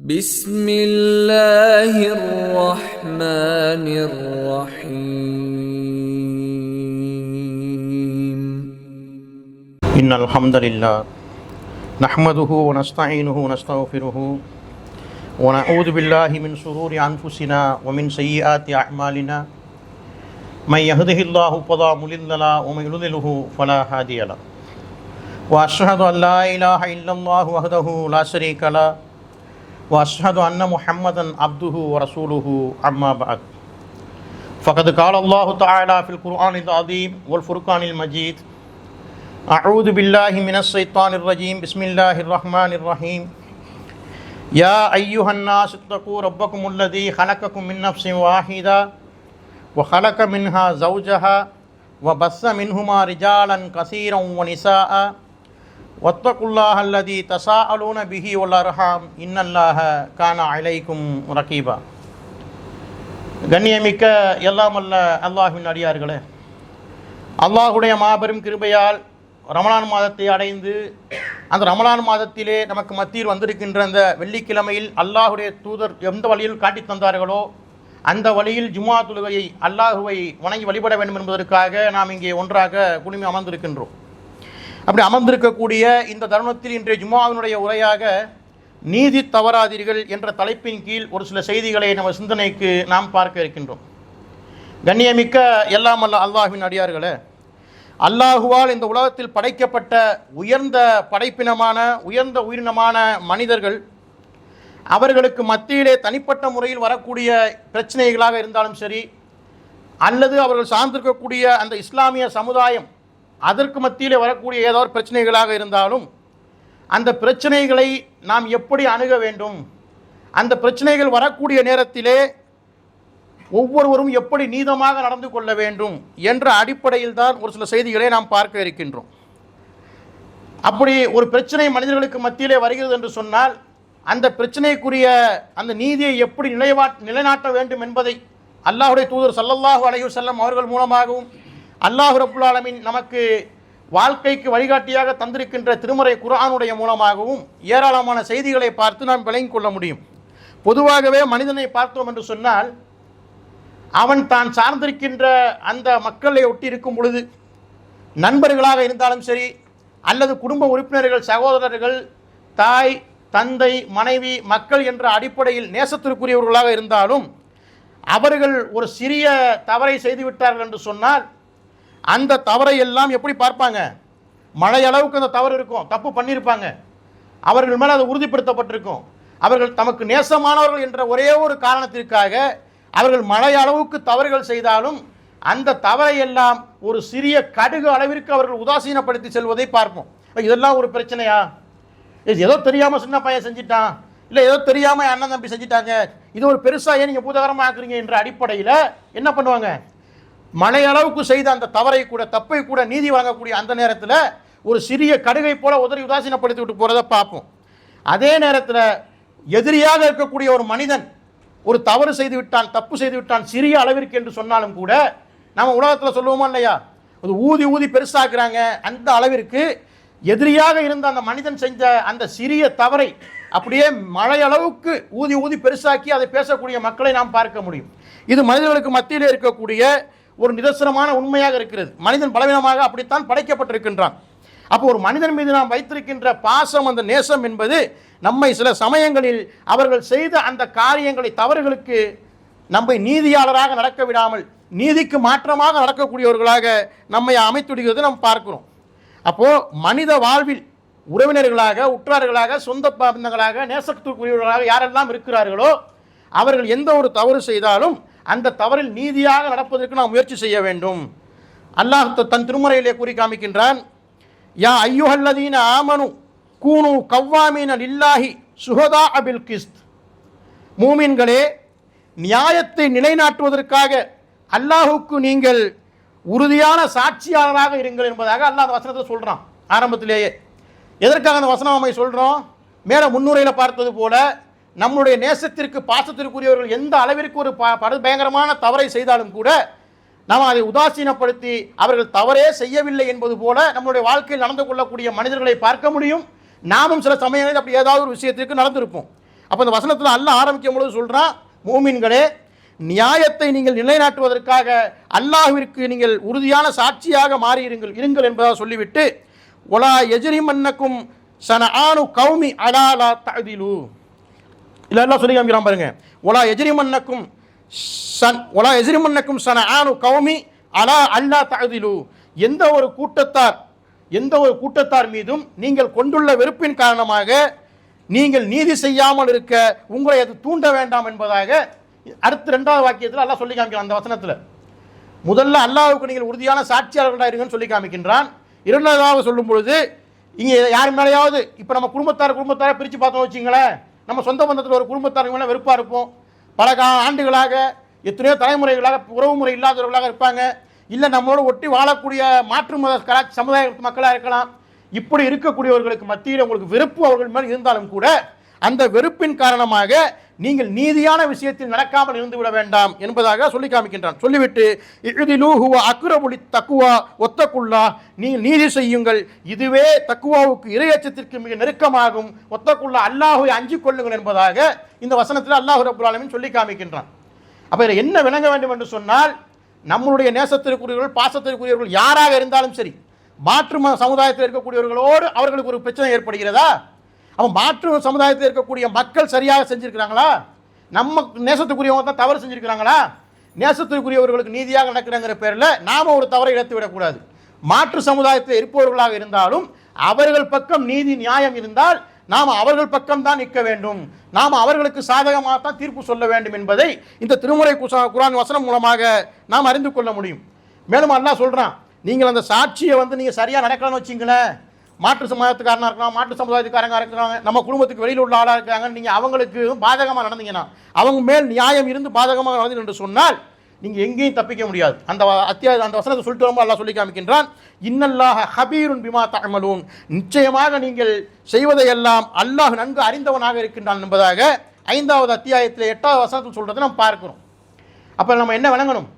بسم الله الرحمن الرحيم إن الحمد لله نحمده ونستعينه ونستغفره ونعوذ بالله من شرور أنفسنا ومن سيئات أعمالنا من يهده الله فلا مضل له ومن يضلل فلا هادي له وأشهد أن لا إله إلا الله وحده لا شريك له وأشهد أن محمدا عبده ورسوله أما بعد فقد قال الله تعالى في القرآن العظيم والفرقان المجيد أعوذ بالله من الشيطان الرجيم بسم الله الرحمن الرحيم يا أيها الناس اتقوا ربكم الذي خلقكم من نفس واحدة وخلق منها زوجها وبث منهما رجالا كثيرا ونساء واتقوا الله الذي تساءلون به والأرحام إن الله كان عليكم رقيبا. கண்ணியமிக்க எல்லாம் அல்ல அல்லாஹ்வின் அடியார்களே, அல்லாஹுடைய மாபெரும் கிருபையால் ரமலான் மாதத்தை அடைந்து அந்த ரமலான் மாதத்திலே நமக்கு மத்தியில் வந்திருக்கின்ற அந்த வெள்ளிக்கிழமையில் அல்லாஹுடைய தூதர் எந்த வழியில் காட்டித் தந்தார்களோ அந்த வழியில் ஜும்ஆ தொழுகையை அல்லாஹுவை வணங்கி வழிபட வேண்டும் என்பதற்காக நாம் இங்கே ஒன்றாக குழுமி அமர்ந்திருக்கின்றோம். அப்படி அமர்ந்திருக்கக்கூடிய இந்த தருணத்தில் இன்றைய ஜும்ஆவினுடைய உரையாக நீதி தவறாதீர்கள் என்ற தலைப்பின் கீழ் ஒரு சில செய்திகளை நம்ம சிந்தனைக்கு நாம் பார்க்க இருக்கின்றோம். கண்ணியமிக்க எல்லாம் அல்ல அல்லாஹ்வின் அடியார்களே, அல்லாஹுவால் இந்த உலகத்தில் படைக்கப்பட்ட உயர்ந்த படைப்பினமான உயர்ந்த உயிரினமான மனிதர்கள் அவர்களுக்கு மத்தியிலே தனிப்பட்ட முறையில் வரக்கூடிய பிரச்சனைகளாக இருந்தாலும் சரி, அல்லது அவர்கள் சார்ந்திருக்கக்கூடிய அந்த இஸ்லாமிய சமுதாயம் அதற்கு மத்தியிலே வரக்கூடிய ஏதோ ஒரு பிரச்சனைகளாக இருந்தாலும் அந்த பிரச்சனைகளை நாம் எப்படி அணுக வேண்டும், அந்த பிரச்சனைகள் வரக்கூடிய நேரத்திலே ஒவ்வொருவரும் எப்படி நீதமாக நடந்து கொள்ள வேண்டும் என்ற அடிப்படையில் தான் ஒரு சில செய்திகளை நாம் பார்க்க இருக்கின்றோம். அப்படி ஒரு பிரச்சனை மனிதர்களுக்கு மத்தியிலே வருகிறது என்று சொன்னால் அந்த பிரச்சனைக்குரிய அந்த நீதியை எப்படி நிலைநாட்ட வேண்டும் என்பதை அல்லாஹுடைய தூதர் ஸல்லல்லாஹு அலைஹி வஸல்லம் அவர்கள் மூலமாகவும் அல்லாஹ் ரப்புல் ஆலமீன் நமக்கு வாழ்க்கைக்கு வழிகாட்டியாக தந்திருக்கின்ற திருமறை குர்ஆனுடைய மூலமாகவும் ஏராளமான செய்திகளை பார்த்து நாம் விளங்கிக் கொள்ள முடியும். பொதுவாகவே மனிதனை பார்த்தோம் என்று சொன்னால் அவன் தான் சார்ந்திருக்கின்ற அந்த மக்களை ஒட்டி இருக்கும் பொழுது நண்பர்களாக இருந்தாலும் சரி, அல்லது குடும்ப உறுப்பினர்கள், சகோதரர்கள், தாய், தந்தை, மனைவி, மக்கள் என்ற அடிப்படையில் நேசத்திற்குரியவர்களாக இருந்தாலும் அவர்கள் ஒரு சிறிய தவறை செய்துவிட்டார்கள் என்று சொன்னால் அந்த தவறை எல்லாம் எப்படி பார்ப்பாங்க? மழை அளவுக்கு அந்த தவறு இருக்கும், தப்பு பண்ணியிருப்பாங்க, அவர்கள் மேலே அது உறுதிப்படுத்தப்பட்டிருக்கும். அவர்கள் தமக்கு நேசமானவர்கள் என்ற ஒரே ஒரு காரணத்திற்காக அவர்கள் மழை அளவுக்கு தவறுகள் செய்தாலும் அந்த தவறை எல்லாம் ஒரு சிறிய கடுகு அளவிற்கு அவர்கள் உதாசீனப்படுத்தி செல்வதை பார்ப்போம். இதெல்லாம் ஒரு பிரச்சனையா? ஏதோ தெரியாமல் சின்ன பையன் செஞ்சிட்டான், இல்லை ஏதோ தெரியாமல் அண்ணன் தம்பி செஞ்சிட்டாங்க, இது ஒரு பெருசாக ஏன் நீங்கள் பூதகரமாக ஆக்குறீங்க என்ற அடிப்படையில் என்ன பண்ணுவாங்க? மழை அளவுக்கு செய்த அந்த தவறை கூட, தப்பை கூட நீதி வழங்கக்கூடிய அந்த நேரத்தில் ஒரு சிறிய கடுகை போல உதறி உதாசீனப்படுத்தி விட்டு போகிறத பார்ப்போம். அதே நேரத்தில் எதிரியாக இருக்கக்கூடிய ஒரு மனிதன் ஒரு தவறு செய்து விட்டான், தப்பு செய்து விட்டான், சிறிய அளவிற்கு என்று சொன்னாலும் கூட நம்ம உலகத்தில் சொல்லுவோமா இல்லையா, அது ஊதி ஊதி பெருசாக்குறாங்க. அந்த அளவிற்கு எதிரியாக இருந்த அந்த மனிதன் செஞ்ச அந்த சிறிய தவறை அப்படியே மழை அளவுக்கு ஊதி ஊதி பெருசாக்கி அதை பேசக்கூடிய மக்களை நாம் பார்க்க முடியும். இது மனிதர்களுக்கு மத்தியிலே இருக்கக்கூடிய ஒரு நிதர்சனமான உண்மையாக இருக்கிறது. மனிதன் பலவீனமாக அப்படித்தான் படைக்கப்பட்டிருக்கின்றான். அப்போ ஒரு மனிதன் மீது நாம் வைத்திருக்கின்ற பாசம், அந்த நேசம் என்பது நம்மை சில சமயங்களில் அவர்கள் செய்த அந்த காரியங்களை, தவறுகளுக்கு நம்மை நீதியாளராக நடக்க விடாமல் நீதிக்கு மாற்றமாக நடக்கக்கூடியவர்களாக நம்மை அமைத்துவிடுகிறது நாம் பார்க்கிறோம். அப்போது மனித வாழ்வில் உறவினர்களாக, உற்றார்களாக, சொந்த பந்தங்களாக, நேசத்துக்குரியவர்களாக யாரெல்லாம் இருக்கிறார்களோ அவர்கள் எந்த ஒரு தவறு செய்தாலும் அந்த தவறில் நீதியாக நடப்பதற்கு நாம் முயற்சி செய்ய வேண்டும். அல்லாஹ் தன் திருமறையிலே கூறி காமிக்கின்றான், யா ஐயுஹல்லதீன ஆமனு கூனு கவ்வாமீன லில்லாஹி சுஹதா பில் கிஸ்த். மூமின்களே, நியாயத்தை நிலைநாட்டுவதற்காக அல்லாஹுக்கு நீங்கள் உறுதியான சாட்சியாளராக இருங்கள் என்பதாக அல்லாஹ் அந்த வசனத்தை சொல்கிறான் ஆரம்பத்திலேயே. எதற்காக அந்த வசனம் நம்ம சொல்கிறோம்? மேலே முன்னுரையில் பார்த்தது போல நம்முடைய நேசத்திற்கு, பாசத்திற்குரியவர்கள் எந்த அளவிற்கு ஒரு பயங்கரமான தவறை செய்தாலும் கூட நாம் அதை உதாசீனப்படுத்தி அவர்கள் தவறே செய்யவில்லை என்பது போல நம்முடைய வாழ்க்கையில் நடந்து கொள்ளக்கூடிய மனிதர்களை பார்க்க முடியும். நாமும் சில சமயங்களில் அப்படி ஏதாவது ஒரு விஷயத்திற்கு நடந்திருப்போம். அப்போ இந்த வசனத்தில் அல்லாஹ் ஆரம்பிக்கும் பொழுது சொல்கிறான், மூமின்களே, நியாயத்தை நீங்கள் நிலைநாட்டுவதற்காக அல்லாஹ்விற்கு நீங்கள் உறுதியான சாட்சியாக இருங்கள் என்பதாக சொல்லிவிட்டு, ஒலா எஜ்ரிமன்னக்கும் ஷனஆனு கௌமி அலா லா தஅதிலு, இல்ல சொல்லி காமிக்கிறான் பாருங்க. ஒலா எஜ்ரிமன்னக்கும் ஷனஆனு கௌமி அலா அல்லா தஅதிலு, எந்த ஒரு கூட்டத்தார் மீதும் நீங்கள் கொண்டுள்ள வெறுப்பின் காரணமாக நீங்கள் நீதி செய்யாமல் இருக்க உங்களை அது தூண்ட வேண்டாம் என்பதாக அடுத்த 2வது வாக்கியத்தில் அல்லாஹ் சொல்லி காமிக்கிறான். அந்த வசனத்தில் முதல்ல அல்லாஹ்வுக்கு நீங்கள் உறுதியான சாட்சியாளர்களாக இருங்கன்னு சொல்லி காமிக்கின்றான். 2வது சொல்லும் பொழுது இங்கே யார் மேலேயாவது இப்போ நம்ம குடும்பத்தாரை பிரித்து பார்த்தோம்னு வச்சிங்களேன், நம்ம சொந்த பந்தத்தில் ஒரு குடும்பத்தாருக்கு மேலே வெறுப்பாக இருப்போம். பல ஆண்டுகளாக எத்தனையோ தலைமுறைகளாக உறவு முறை இல்லாதவர்களாக இருப்பாங்க. இல்லை நம்மளோட ஒட்டி வாழக்கூடிய மாற்று மத சமுதாய மக்களாக இருக்கலாம். இப்படி இருக்கக்கூடியவர்களுக்கு மத்தியில் உங்களுக்கு வெறுப்பு அவர்கள் மேல் இருந்தாலும் கூட அந்த வெறுப்பின் காரணமாக நீங்கள் நீதியான விஷயத்தில் நடக்காமல் இருந்து விட வேண்டாம் என்பதாக சொல்லி காமிக்கின்றான். சொல்லிவிட்டு இஹ்திலு ஹுவ அக்ரபு லித்தக்வா ஒத்தக்குல்லா, நீங்கள் நீதி செய்யுங்கள், இதுவே தக்குவாவுக்கு இறையச்சத்திற்கு மிக நெருக்கமாகும், ஒத்தக்குல்லா அல்லாஹ்வை அஞ்சிக் கொள்ளுங்கள் என்பதாக இந்த வசனத்தில் அல்லாஹ் ரப்பல் ஆலமீன் சொல்லி காமிக்கின்றான். அப்போ இதில் என்ன விளங்க வேண்டும் என்று சொன்னால், நம்மளுடைய நேசத்திற்குரியவர்கள் பாசத்திற்குரியவர்கள் யாராக இருந்தாலும் சரி, மாற்று சமுதாயத்தில் இருக்கக்கூடியவர்களோடு அவர்களுக்கு ஒரு பிரச்சனை ஏற்படுகிறதா? அவன் மாற்று சமுதாயத்தில் இருக்கக்கூடிய மக்கள் சரியாக செஞ்சிருக்கிறாங்களா? நம்ம நேசத்துக்குரியவங்க தான் தவறு செஞ்சிருக்கிறாங்களா? நேசத்திற்குரியவர்களுக்கு நீதியாக நடக்கிறாங்கிற பேரில் நாம் ஒரு தவறை இழத்து விடக்கூடாது. மாற்று சமுதாயத்தில் இருப்பவர்களாக இருந்தாலும் அவர்கள் பக்கம் நீதி நியாயம் இருந்தால் நாம் அவர்கள் பக்கம் தான் நிற்க வேண்டும், நாம் அவர்களுக்கு சாதகமாக தான் தீர்ப்பு சொல்ல வேண்டும் என்பதை இந்த திருமுறை குர்ஆன் வசனம் மூலமாக நாம் அறிந்து கொள்ள முடியும். மேலும் அல்லாஹ் சொல்கிறான், நீங்கள் அந்த சாட்சியை நீங்கள் சரியாக நடக்கலாம்னு வச்சிங்களேன், மாற்று சமுதாயத்துக்காரனாக இருக்கலாம், மாற்று சமுதாயத்துக்காரங்க இருக்கிறாங்க, நம்ம குடும்பத்துக்கு வெளியில் உள்ள ஆளாக இருக்காங்க, நீங்கள் அவங்களுக்கு பாதகமாக நடந்தீங்கன்னா, அவங்க மேல் நியாயம் இருந்து பாதகமாக நடந்தீங்க என்று சொன்னால் நீங்கள் எங்கேயும் தப்பிக்க முடியாது. அந்த வசனத்தை சொல்லிட்டு வரும்போது அல்லாஹ் சொல்லி காமிக்கின்றான், இன்னல்லாஹ ஹபீருன் பிமா தஅமலூன், நிச்சயமாக நீங்கள் செய்வதையெல்லாம் அல்லாஹ் நன்கு அறிந்தவனாக இருக்கின்றான் என்பதாக 5வது அத்தியாயத்தில் 8வது வசனத்தில் சொல்றதை நம்ம பார்க்கிறோம். அப்போ நம்ம என்ன விளங்கணும்?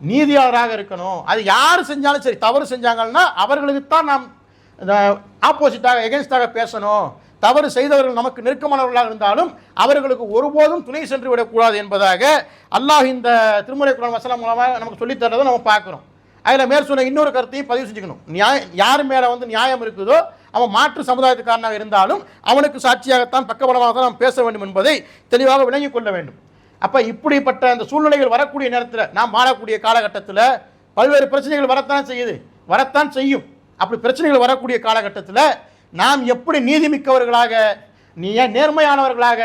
நீதியாளராக இருக்கணும். அது யார் செஞ்சாலும் சரி, தவறு செஞ்சாங்கன்னா அவர்களுக்கு தான் நாம் ஆப்போசிட்டாக எகென்ஸ்டாக பேசணும். தவறு செய்தவர்கள் நமக்கு நெருக்கமானவர்களாக இருந்தாலும் அவர்களுக்கு ஒருபோதும் துணை சென்று விடக்கூடாது என்பதாக அல்லாஹ் இந்த திருமுறை குர்ஆன் வசனம் மூலமாக நமக்கு சொல்லித் தர்றதை நம்ம பார்க்குறோம். அதில் மேற் சொன்ன இன்னொரு கருத்தையும் பதிவு செஞ்சுக்கணும். யார் மேலே நியாயம் இருக்குதோ அவன் மாற்று சமுதாயத்துக்காரனாக இருந்தாலும் அவனுக்கு சாட்சியாகத்தான் பக்கபலமாக தான் நாம் பேச வேண்டும் என்பதை தெளிவாக விளங்கிக் கொள்ள வேண்டும். அப்போ இப்படிப்பட்ட அந்த சூழ்நிலைகள் வரக்கூடிய நேரத்தில் நாம் வாழக்கூடிய காலகட்டத்தில் பல்வேறு பிரச்சனைகள் வரத்தான் செய்யும். அப்படி பிரச்சனைகள் வரக்கூடிய காலகட்டத்தில் நாம் எப்படி நீதிமிக்கவர்களாக, நேர்மையானவர்களாக,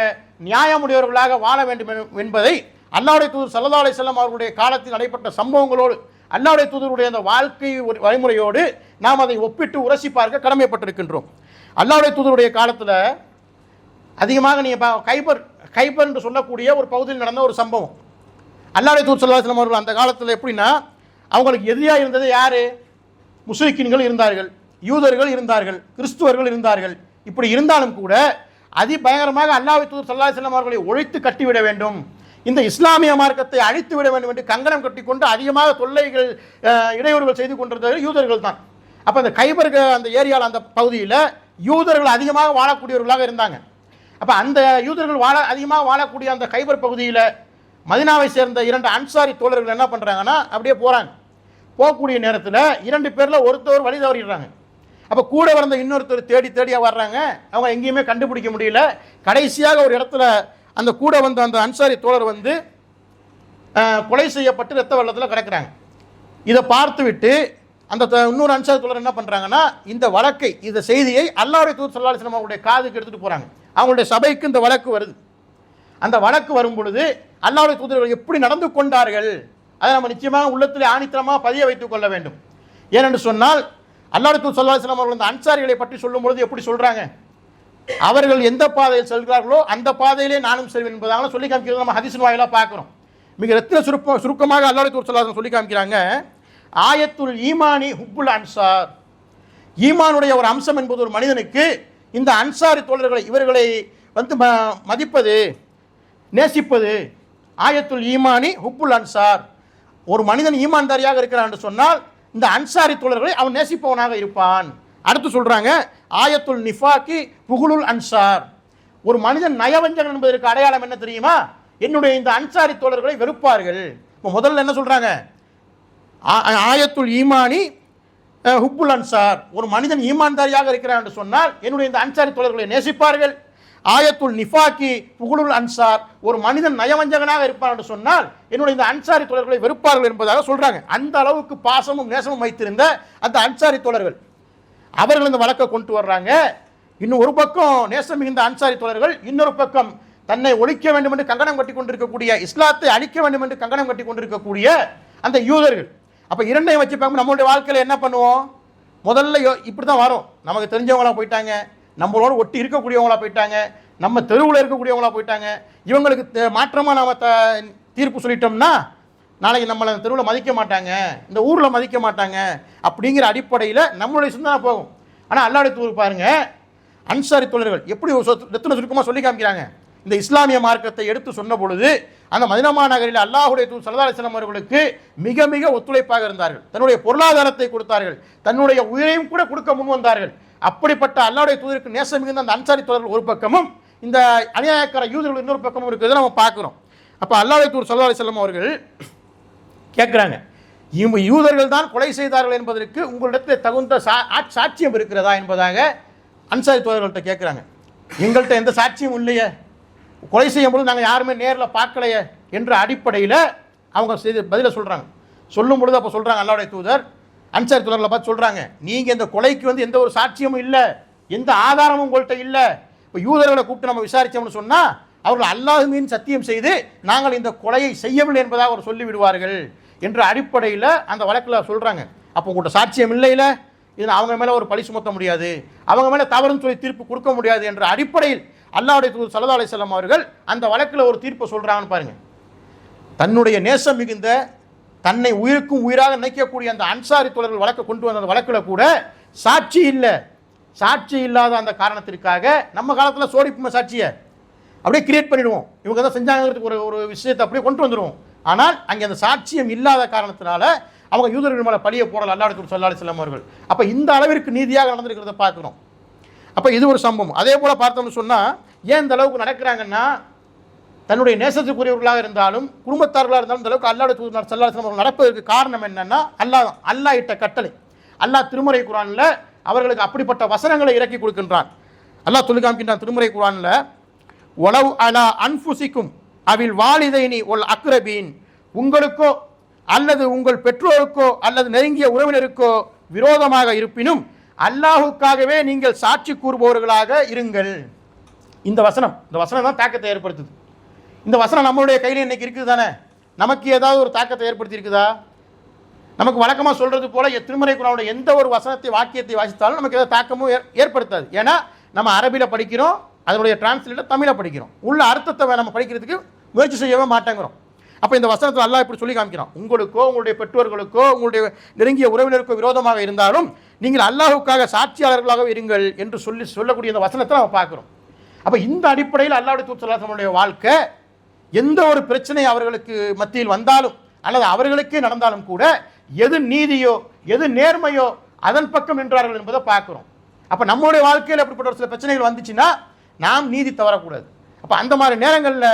நியாயமுடையவர்களாக வாழ வேண்டும் என்பதை அல்லாஹ்வுடைய தூதர் ஸல்லல்லாஹு அலைஹி வஸல்லம் அவர்களுடைய காலத்தில் நடைபெற்ற சம்பவங்களோடு அல்லாஹ்வுடைய தூதருடைய அந்த வாழ்க்கை வழிமுறையோடு நாம் அதை ஒப்பிட்டு உரசி பார்க்க கடமைப்பட்டிருக்கின்றோம். அல்லாஹ்வுடைய தூதருடைய காலத்தில் அதிகமாக நீங்கள் கைபர் என்று சொல்லக்கூடிய ஒரு பகுதியில் நடந்த ஒரு சம்பவம். அல்லாஹ்வுடைய தூதர் ஸல்லல்லாஹு அலைஹி வஸல்லம் அவர்கள் அந்த காலத்தில் எப்படின்னா, அவங்களுக்கு எதிராக இருந்தது யார்? முஸ்லிம்கள் இருந்தார்கள், யூதர்கள் இருந்தார்கள், கிறிஸ்துவர்கள் இருந்தார்கள். இப்படி இருந்தாலும் கூட அதிபயங்கரமாக அல்லாஹ்வுடைய தூதர் ஸல்லல்லாஹு அலைஹி வஸல்லம் அவர்களை ஒழித்து கட்டிவிட வேண்டும், இந்த இஸ்லாமிய மார்க்கத்தை அழித்து விட வேண்டும் என்று கங்கணம் கட்டிக்கொண்டு அதிகமாக தொல்லைகள் இடையூறுகள் செய்து கொண்டிருந்தவர்கள் யூதர்கள் தான். அப்போ அந்த கைபர் அந்த ஏரியாவில் அந்த பகுதியில் யூதர்கள் அதிகமாக வாழக்கூடியவர்களாக இருந்தாங்க. அப்போ அந்த யூதர்கள் அதிகமாக வாழக்கூடிய அந்த கைபர் பகுதியில் மதீனாவை சேர்ந்த 2 அன்சாரி தோழர்கள் என்ன பண்ணுறாங்கன்னா, அப்படியே போகக்கூடிய நேரத்தில் 2 பேரில் ஒருத்தவர் வழி தவறிடுறாங்க. அப்போ கூட வந்த இன்னொருத்தர் தேடி வர்றாங்க, அவங்க எங்கேயுமே கண்டுபிடிக்க முடியல. கடைசியாக ஒரு இடத்துல அந்த கூட வந்த அந்த அன்சாரி தோழர் கொலை செய்யப்பட்டு ரத்த வெள்ளத்தில் கிடக்கிறாங்க. இதை பார்த்து விட்டு அந்த இன்னொரு அன்சாரி தோழர் என்ன பண்ணுறாங்கன்னா, இந்த செய்தியை அல்லாஹ்வுடைய தூதர் ஸல்லல்லாஹு அலைஹி வஸல்லம் அவருடைய காதுக்கு எடுத்துகிட்டு போகிறாங்க. அவங்களுடைய சபைக்கு இந்த வழக்கு வருது. அந்த வழக்கு வரும் பொழுது அல்லாஹ்வுடைய தூதர்கள் எப்படி நடந்து கொண்டார்கள் அதை நம்ம நிச்சயமாக உள்ளத்தில் ஆணித்தரமாக பதிய வைத்துக் கொள்ள வேண்டும். ஏனென்று சொன்னால் அல்லாஹ்வுடைய தூதர் ஸல்லல்லாஹு அலைஹி வஸல்லம் அவர்கள் அந்த அன்சாரிகளை பற்றி சொல்லும் பொழுது எப்படி சொல்கிறாங்க, அவர்கள் எந்த பாதையில் செல்கிறார்களோ அந்த பாதையிலே நானும் செல்வேன் என்பதாக சொல்லி காமிக்கிறது நம்ம ஹதீஸின் வாயிலாக பார்க்குறோம். மிக ரத்தின சுருக்கமாக அல்லாஹ்வுடைய தூதர் ஸல்லல்லாஹு அலைஹி வஸல்லம் சொல்லி காமிக்கிறாங்க, ஆயத்துல் ஈமானி ஹுப்புல் அன்சார், ஈமானுடைய ஒரு அம்சம் என்பது ஒரு மனிதனுக்கு இந்த அன்சாரி தோழர்களை இவர்களை மதிப்பது, நேசிப்பது. ஆயத்துல் ஈமானி ஹுப்புல் அன்சார், ஒரு மனிதன் ஈமான்தாரியாக இருக்கிறான் என்று சொன்னால் இந்த அன்சாரி தோழர்களை அவன் நேசிப்பவனாக இருப்பான். அடுத்து சொல்றாங்க, ஆயத்துல் நிஃபாக்கி புகுலுல் அன்சார், ஒரு மனிதன் நயவஞ்சகன் என்பதற்கு அடையாளம் என்ன தெரியுமா? என்னுடைய இந்த அன்சாரி தோழர்களை வெறுப்பார்கள். இப்போ முதல்ல என்ன சொல்றாங்க? ஆயத்துல் ஈமானி ஹுப்புல் அன்சார், ஒரு மனிதன் ஈமான்தாரியாக இருக்கிறான் என்று சொன்னால் என்னுடைய இந்த அன்சாரி தோழர்களை நேசிப்பார்கள். ஆயத்துல் நிஃபாக்கி புகுலுல் அன்சார், ஒரு மனிதன் நயவஞ்சகனாக இருப்பார் என்று சொன்னால் என்னுடைய இந்த அன்சாரி தோழர்களை வெறுப்பார்கள் என்பதாக சொல்றாங்க. அந்த அளவுக்கு பாசமும் நேசமும் வைத்திருந்த அந்த அன்சாரி தோழர்கள் அவர்கள் இந்த வழக்கை கொண்டு வர்றாங்க. இன்னும் ஒரு பக்கம் நேசம் மிகுந்த அன்சாரி தோழர்கள், இன்னொரு பக்கம் தன்னை ஒழிக்க வேண்டும் என்று கங்கணம் கட்டி கொண்டிருக்கக்கூடிய, இஸ்லாத்தை அழிக்க வேண்டும் என்று கங்கணம் கட்டி கொண்டிருக்கக்கூடிய அந்த யூதர்கள். அப்போ இரண்டையும் வச்சு பார்க்கும் நம்மளுடைய வாழ்க்கையில் என்ன பண்ணுவோம்? முதல்ல இப்படி தான் வரும். நமக்கு தெரிஞ்சவங்களா போயிட்டாங்க, நம்மளோட ஒட்டி இருக்கக்கூடியவங்களா போயிட்டாங்க, நம்ம தெருவில் இருக்கக்கூடியவங்களா போயிட்டாங்க. இவங்களுக்கு மாற்றமாக நாம் தீர்ப்பு சொல்லிட்டோம்னா நாளைக்கு நம்மளை தெருவில் மதிக்க மாட்டாங்க, இந்த ஊரில் மதிக்க மாட்டாங்க அப்படிங்கிற அடிப்படையில் நம்மளுடைய சிந்தனை போகும். ஆனால் அல்லாஹ்வுடைய தூதர் பாருங்க, அன்சாரி தோழர்கள் எப்படி ரத்தின சுருக்கமாக சொல்லி காமிக்கிறாங்க. இந்த இஸ்லாமிய மார்க்கத்தை எடுத்து சொன்ன பொழுது அந்த மதீனா நகரில் அல்லாஹ்வுடைய தூதர் ஸல்லல்லாஹு அலைஹி வஸல்லம் அவர்களுக்கு மிக மிக ஒத்துழைப்பாக இருந்தார்கள். தன்னுடைய பொருளாதாரத்தை கொடுத்தார்கள், தன்னுடைய உயிரையும் கூட கொடுக்க முன் வந்தார்கள். அப்படிப்பட்ட அல்லாஹ்வுடைய தூதருக்கு நேசம் மிகுந்த அந்த அன்சாரி தோழர்கள் ஒரு பக்கமும், இந்த அநியாயக்கார யூதர்கள் இன்னொரு பக்கமும் இருக்கிறத நம்ம பார்க்குறோம். அப்போ அல்லாஹ்வுடைய தூதர் ஸல்லல்லாஹு அலைஹி வஸல்லம் அவர்கள் கேட்குறாங்க, யூதர்கள் தான் கொலை செய்தார்கள் என்பதற்கு உங்களிடத்தில் தகுந்த சாட்சியம் இருக்கிறதா என்பதாக அன்சாரி தோழர்கள்ட்ட கேட்குறாங்க. எங்கள்கிட்ட எந்த சாட்சியும் இல்லையே, கொலை செய்யும் பொழுது நாங்கள் யாருமே நேரில் பார்க்கலையே என்ற அடிப்படையில் அவங்க பதிலை சொல்கிறாங்க. சொல்லும் பொழுது அப்போ சொல்கிறாங்க அல்லாஹ்வுடைய தூதர் அன்சாரி தோழர்களை பார்த்து சொல்கிறாங்க, நீங்கள் இந்த கொலைக்கு எந்த ஒரு சாட்சியமும் இல்லை, எந்த ஆதாரமும் உங்கள்கிட்ட இல்லை. இப்போ யூதர்களை கூப்பிட்டு நம்ம விசாரித்தோம்னு சொன்னால் அவர்கள் அல்லாஹ் மீது சத்தியம் செய்து நாங்கள் இந்த கொலையை செய்யவில்லை என்பதாக அவர் சொல்லிவிடுவார்கள் என்ற அடிப்படையில் அந்த வழக்கில் சொல்கிறாங்க. அப்போ உங்கள்கிட்ட சாட்சியம் இல்லையில, இதில் அவங்க மேலே ஒரு பழி சுமத்த முடியாது, அவங்க மேலே தவறுன்னு சொல்லி தீர்ப்பு கொடுக்க முடியாது என்ற அடிப்படையில் அல்லாஹ்வுடைய தூதர் ஸல்லல்லாஹு அலைஹி வஸல்லம் அவர்கள் அந்த வழக்கில் ஒரு தீர்ப்பை சொல்கிறாங்கன்னு பாருங்கள். தன்னுடைய நேசம் மிகுந்த, தன்னை உயிருக்கும் உயிராக நினைக்கக்கூடிய அந்த அன்சாரி தோழர்கள் வழக்கை கொண்டு வந்த அந்த வழக்கில் கூட சாட்சி இல்லை. சாட்சி இல்லாத அந்த காரணத்திற்காக நம்ம காலத்தில் சோடிப்புமை சாட்சியை அப்படியே கிரியேட் பண்ணிடுவோம், இவங்க தான் செஞ்சாங்கிறதுக்கு ஒரு விஷயத்தை அப்படியே கொண்டு வந்துடுவோம். ஆனால் அங்கே அந்த சாட்சியம் இல்லாத காரணத்தினால அவங்க யூதர்கள் மேலே பழியை போடல அல்லாஹ்வுடைய தூதர் ஸல்லல்லாஹு அலைஹி வஸல்லம் அவர்கள். அப்போ இந்த அளவிற்கு நீதியாக நடந்திருக்கிறத பார்க்குறோம். அப்போ இது ஒரு சம்பவம். அதே போல் பார்த்தோம்னு சொன்னால் ஏன் இந்த அளவுக்கு நடக்கிறாங்கன்னா, தன்னுடைய நேசத்துக்குரியவர்களாக இருந்தாலும் குடும்பத்தார்களாக இருந்தாலும் இந்த அளவுக்கு அல்லாஹ்வுடைய தூதர் ஸல்லல்லாஹு அலைஹி வஸல்லம் அவர்கள் நடப்பதற்கு காரணம் என்னன்னா அல்லாஹ் இட்ட கட்டளை. அல்லாஹ் திருமறை குர்ஆனில் அவர்களுக்கு அப்படிப்பட்ட வசனங்களை இறக்கி கொடுக்கின்றான். அல்லாஹ் சொல்லி காமிக்கின்றான் திருமறை குர்ஆனில், ஒலவ் அலா அன்ஃபுசிக்கும் அவில் வாலிதைனி ஒல் அக்ரபீன், உங்களுக்கோ அல்லது உங்கள் பெற்றோருக்கோ அல்லது நெருங்கிய உறவினருக்கோ விரோதமாக இருப்பினும் அல்லாஹுக்காகவே நீங்கள் சாட்சி கூறுபவர்களாக இருங்கள். இந்த வசனம் தான் தாக்கத்தை ஏற்படுத்துது. இந்த வசனம் நம்மளுடைய கையில் இன்னைக்கு இருக்குது தானே? நமக்கு ஏதாவது ஒரு தாக்கத்தை ஏற்படுத்தி இருக்குதா? நமக்கு வழக்கமாக சொல்கிறது போல திருமறை குர்ஆனுடைய எந்த ஒரு வசனத்தை வாக்கியத்தை வாசித்தாலும் நமக்கு ஏதாவது தாக்கமும் ஏற்படுத்தாது. ஏன்னா நம்ம அரபியில் படிக்கிறோம், அதனுடைய டிரான்ஸ்லேட்டர் தமிழை படிக்கிறோம், உள்ள அர்த்தத்தை நம்ம படிக்கிறதுக்கு முயற்சி செய்யவே மாட்டேங்கிறோம். அப்போ இந்த வசனத்தில் அல்லாஹ் இப்படி சொல்லி காமிக்கிறான், உங்களுக்கோ உங்களுடைய பெற்றோர்களுக்கோ உங்களுடைய நெருங்கிய உறவினருக்கோ விரோதமாக இருந்தாலும் நீங்கள் அல்லாஹுக்காக சாட்சியாளர்களாக இருங்கள் என்று சொல்லக்கூடிய இந்த வசனத்தை நம்ம பார்க்குறோம். அப்போ இந்த அடிப்படையில் அல்லாஹ்வுடைய தூதர் ஸல்லல்லாஹு அலைஹி வஸல்லம் வாழ்க்கை எந்த ஒரு பிரச்சனை அவர்களுக்கு மத்தியில் வந்தாலும் அல்லது அவர்களுக்கே நடந்தாலும் கூட எது நீதியோ எது நேர்மையோ அதன் பக்கம் நின்றார்கள் என்பதை பார்க்குறோம். அப்போ நம்மளுடைய வாழ்க்கையில் அப்படிப்பட்ட ஒரு சில பிரச்சனைகள் வந்துச்சுன்னா நாம் நீதி தவறக்கூடாது. அப்போ அந்த மாதிரி நேரங்களில்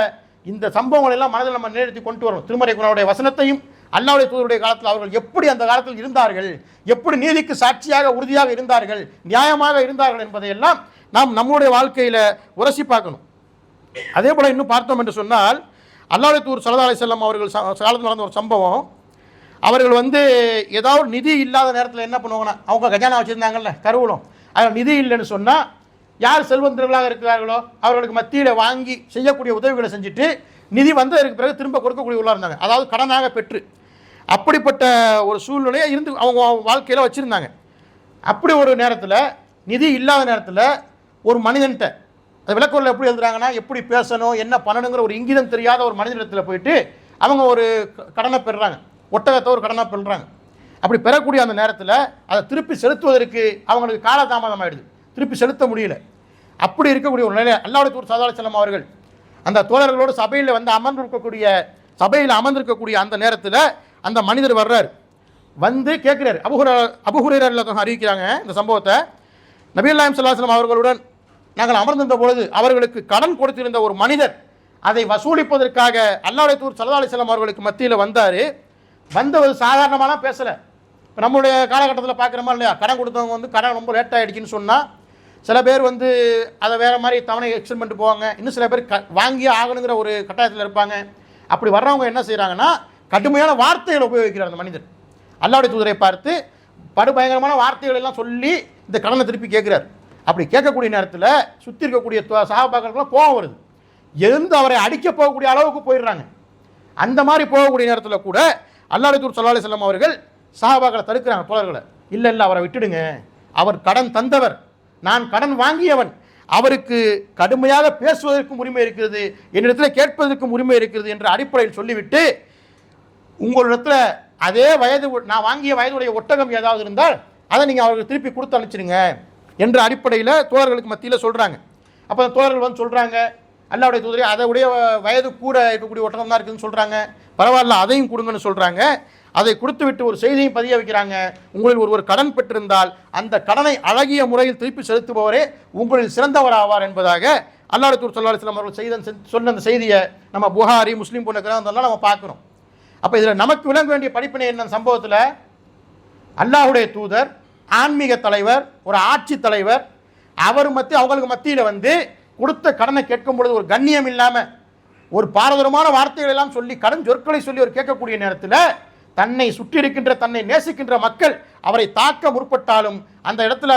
இந்த சம்பவங்கள் எல்லாம் மனதில் நம்ம நிலைநிறுத்தி கொண்டு வரணும். திருமறை குர்ஆனுடைய வசனத்தையும் அல்லாஹ்வுடைய தூதருடைய காலத்தில் அவர்கள் எப்படி அந்த காலத்தில் இருந்தார்கள், எப்படி நீதிக்கு சாட்சியாக உறுதியாக இருந்தார்கள், நியாயமாக இருந்தார்கள் என்பதையெல்லாம் நாம் நம்முடைய வாழ்க்கையில் உரசி பார்க்கணும். அதே போல் இன்னும் பார்த்தோம் என்று சொன்னால் அல்லாஹ்வுடைய தூதர் ஸல்லல்லாஹு அலைஹி வஸல்லம் அவர்கள் காலத்தில் நடந்த ஒரு சம்பவம், அவர்கள் ஏதாவது நிதி இல்லாத நேரத்தில் என்ன பண்ணுவாங்கன்னா, அவங்க கஜானா வச்சுருந்தாங்கல்ல கருவூலம், அதில் நிதி இல்லைன்னு சொன்னால் யார் செல்வந்தர்களாக இருக்கிறார்களோ அவர்களுக்கு மத்தியில் வாங்கி செய்யக்கூடிய உதவிகளை செஞ்சுட்டு நிதி வந்ததற்கு பிறகு திரும்ப கொடுக்கக்கூடியவர்களாக இருந்தாங்க, அதாவது கடனாக பெற்று. அப்படிப்பட்ட ஒரு சூழ்நிலையை இருந்து அவங்க வாழ்க்கையில் வச்சுருந்தாங்க. அப்படி ஒரு நேரத்தில் நிதி இல்லாத நேரத்தில் ஒரு மனிதன்கிட்ட அந்த விளக்குறையில் எப்படி எழுதுறாங்கன்னா, எப்படி பேசணும் என்ன பண்ணணுங்கிற ஒரு இங்கிதம் தெரியாத ஒரு மனிதனிடத்தில் போயிட்டு அவங்க ஒரு கடனை பெறுறாங்க, ஒட்டகத்தை ஒரு கடனாக பெறுறாங்க. அப்படி பெறக்கூடிய அந்த நேரத்தில் அதை திருப்பி செலுத்துவதற்கு அவங்களுக்கு காலதாமதம் ஆகிடுது, திருப்பி செலுத்த முடியல. அப்படி இருக்கக்கூடிய ஒரு நிலை அல்லாஹ்வுடைய தூதர் ஸல்லல்லாஹு அலைஹி வஸல்லம் அவர்கள் அந்த தோழர்களோடு சபையில் அமர்ந்திருக்கக்கூடிய அந்த நேரத்தில் அந்த மனிதர் வர்றார், வந்து கேட்குறாரு. அபூ ஹுரைரா ரலியல்லாஹு அன்ஹு அறிவிக்கிறாங்க இந்த சம்பவத்தை. நபிகள் நாயகம் ஸல்லல்லாஹு அலைஹி வஸல்லம் அவர்களுடன் நாங்கள் அமர்ந்திருந்த பொழுது அவர்களுக்கு கடன் கொடுத்திருந்த ஒரு மனிதர் அதை வசூலிப்பதற்காக அல்லாஹ்வுடைய தூதர் ஸல்லல்லாஹு அலைஹி வஸல்லம் அவர்களுக்கு மத்தியில் வந்தார். வந்தவர் சாதாரணமாலாம் பேசலை. இப்போ நம்மளுடைய காலகட்டத்தில் பார்க்குறோமா இல்லையா, கடன் கொடுத்தவங்க வந்து கடன் ரொம்ப லேட் ஆகிடுச்சின்னு சொன்னால் சில பேர் வந்து அதை வேறு மாதிரி தவணை எக்ஸ்டெண்ட் பண்ணிட்டு போவாங்க. இன்னும் சில பேர் வாங்கியே ஆகணுங்கிற ஒரு கட்டாயத்தில் இருப்பாங்க. அப்படி வர்றவங்க என்ன செய்கிறாங்கன்னா கடுமையான வார்த்தைகளை உபயோகிக்கிறார் அந்த மனிதர். அல்லாஹ்வுடைய தூதரை பார்த்து படுபயங்கரமான வார்த்தைகள் எல்லாம் சொல்லி இந்த கடனை திருப்பி கேட்குறார். அப்படி கேட்கக்கூடிய நேரத்தில் சுற்றி இருக்கக்கூடிய சஹாபாக்களுக்கெல்லாம் கோபம் வருது. எழுந்து அவரை அடிக்க போகக்கூடிய அளவுக்கு போயிடுறாங்க. அந்த மாதிரி போகக்கூடிய நேரத்தில் கூட அல்லாஹ்வுடைய தூதர் ஸல்லல்லாஹு அலைஹி வஸல்லம் அவர்கள் சஹாபாக்களை தடுக்கிறாங்க, தோழர்களை. இல்லை இல்லை, அவரை விட்டுடுங்க, அவர் கடன் தந்தவர், நான் கடன் வாங்கியவன், அவருக்கு கடுமையாக பேசுவதற்கும் உரிமை இருக்கிறது, என்னிடத்தில் கேட்பதற்கும் உரிமை இருக்கிறது என்ற அடிப்படையில் சொல்லிவிட்டு, உங்களிடத்தில் அதே வயது நான் வாங்கிய வயதுடைய ஒட்டகம் ஏதாவது இருந்தால் அதை நீங்கள் அவர்களுக்கு திருப்பி கொடுத்து அனுப்பிச்சிடுங்க என்ற அடிப்படையில் தோழர்களுக்கு மத்தியில் சொல்கிறாங்க. அப்போ தோழர்கள் வந்து சொல்கிறாங்க, அல்லாஹ்வுடைய தூதரே அதை உடைய வயது கூட இருக்கக்கூடிய ஒட்டகம் தான் இருக்குதுன்னு சொல்கிறாங்க, பரவாயில்ல அதையும் கொடுங்கன்னு சொல்கிறாங்க. அதை கொடுத்து விட்டு ஒரு செய்தியும் பதிய வைக்கிறாங்க, உங்களில் ஒருவர் கடன் பெற்றிருந்தால் அந்த கடனை அழகிய முறையில் திருப்பி செலுத்துபவரே உங்களில் சிறந்தவர் ஆவார் என்பதாக அல்லாஹ்வுடைய தூதர் ஸல்லல்லாஹு அலைஹி வஸல்லம் அவர்கள் சொன்ன அந்த செய்தியை நம்ம புகாரி முஸ்லீம் போன்ற கிரந்தெல்லாம் நம்ம பார்க்குறோம். அப்போ இதில் நமக்கு விளங்க வேண்டிய படிப்பினை என்ன சம்பவத்தில், அல்லாஹ்வுடைய தூதர், ஆன்மீக தலைவர், ஒரு ஆட்சி தலைவர், அவர் அவங்களுக்கு மத்தியில் வந்து கொடுத்த கடனை கேட்கும் பொழுது ஒரு கண்ணியம் இல்லாமல் ஒரு பாரதூரமான வார்த்தைகள் எல்லாம் சொல்லி கடன் சொற்களை சொல்லி அவர் கேட்கக்கூடிய நேரத்தில் தன்னை சுற்றி இருக்கின்ற தன்னை நேசிக்கின்ற மக்கள் அவரை தாக்க முற்பட்டாலும் அந்த இடத்துல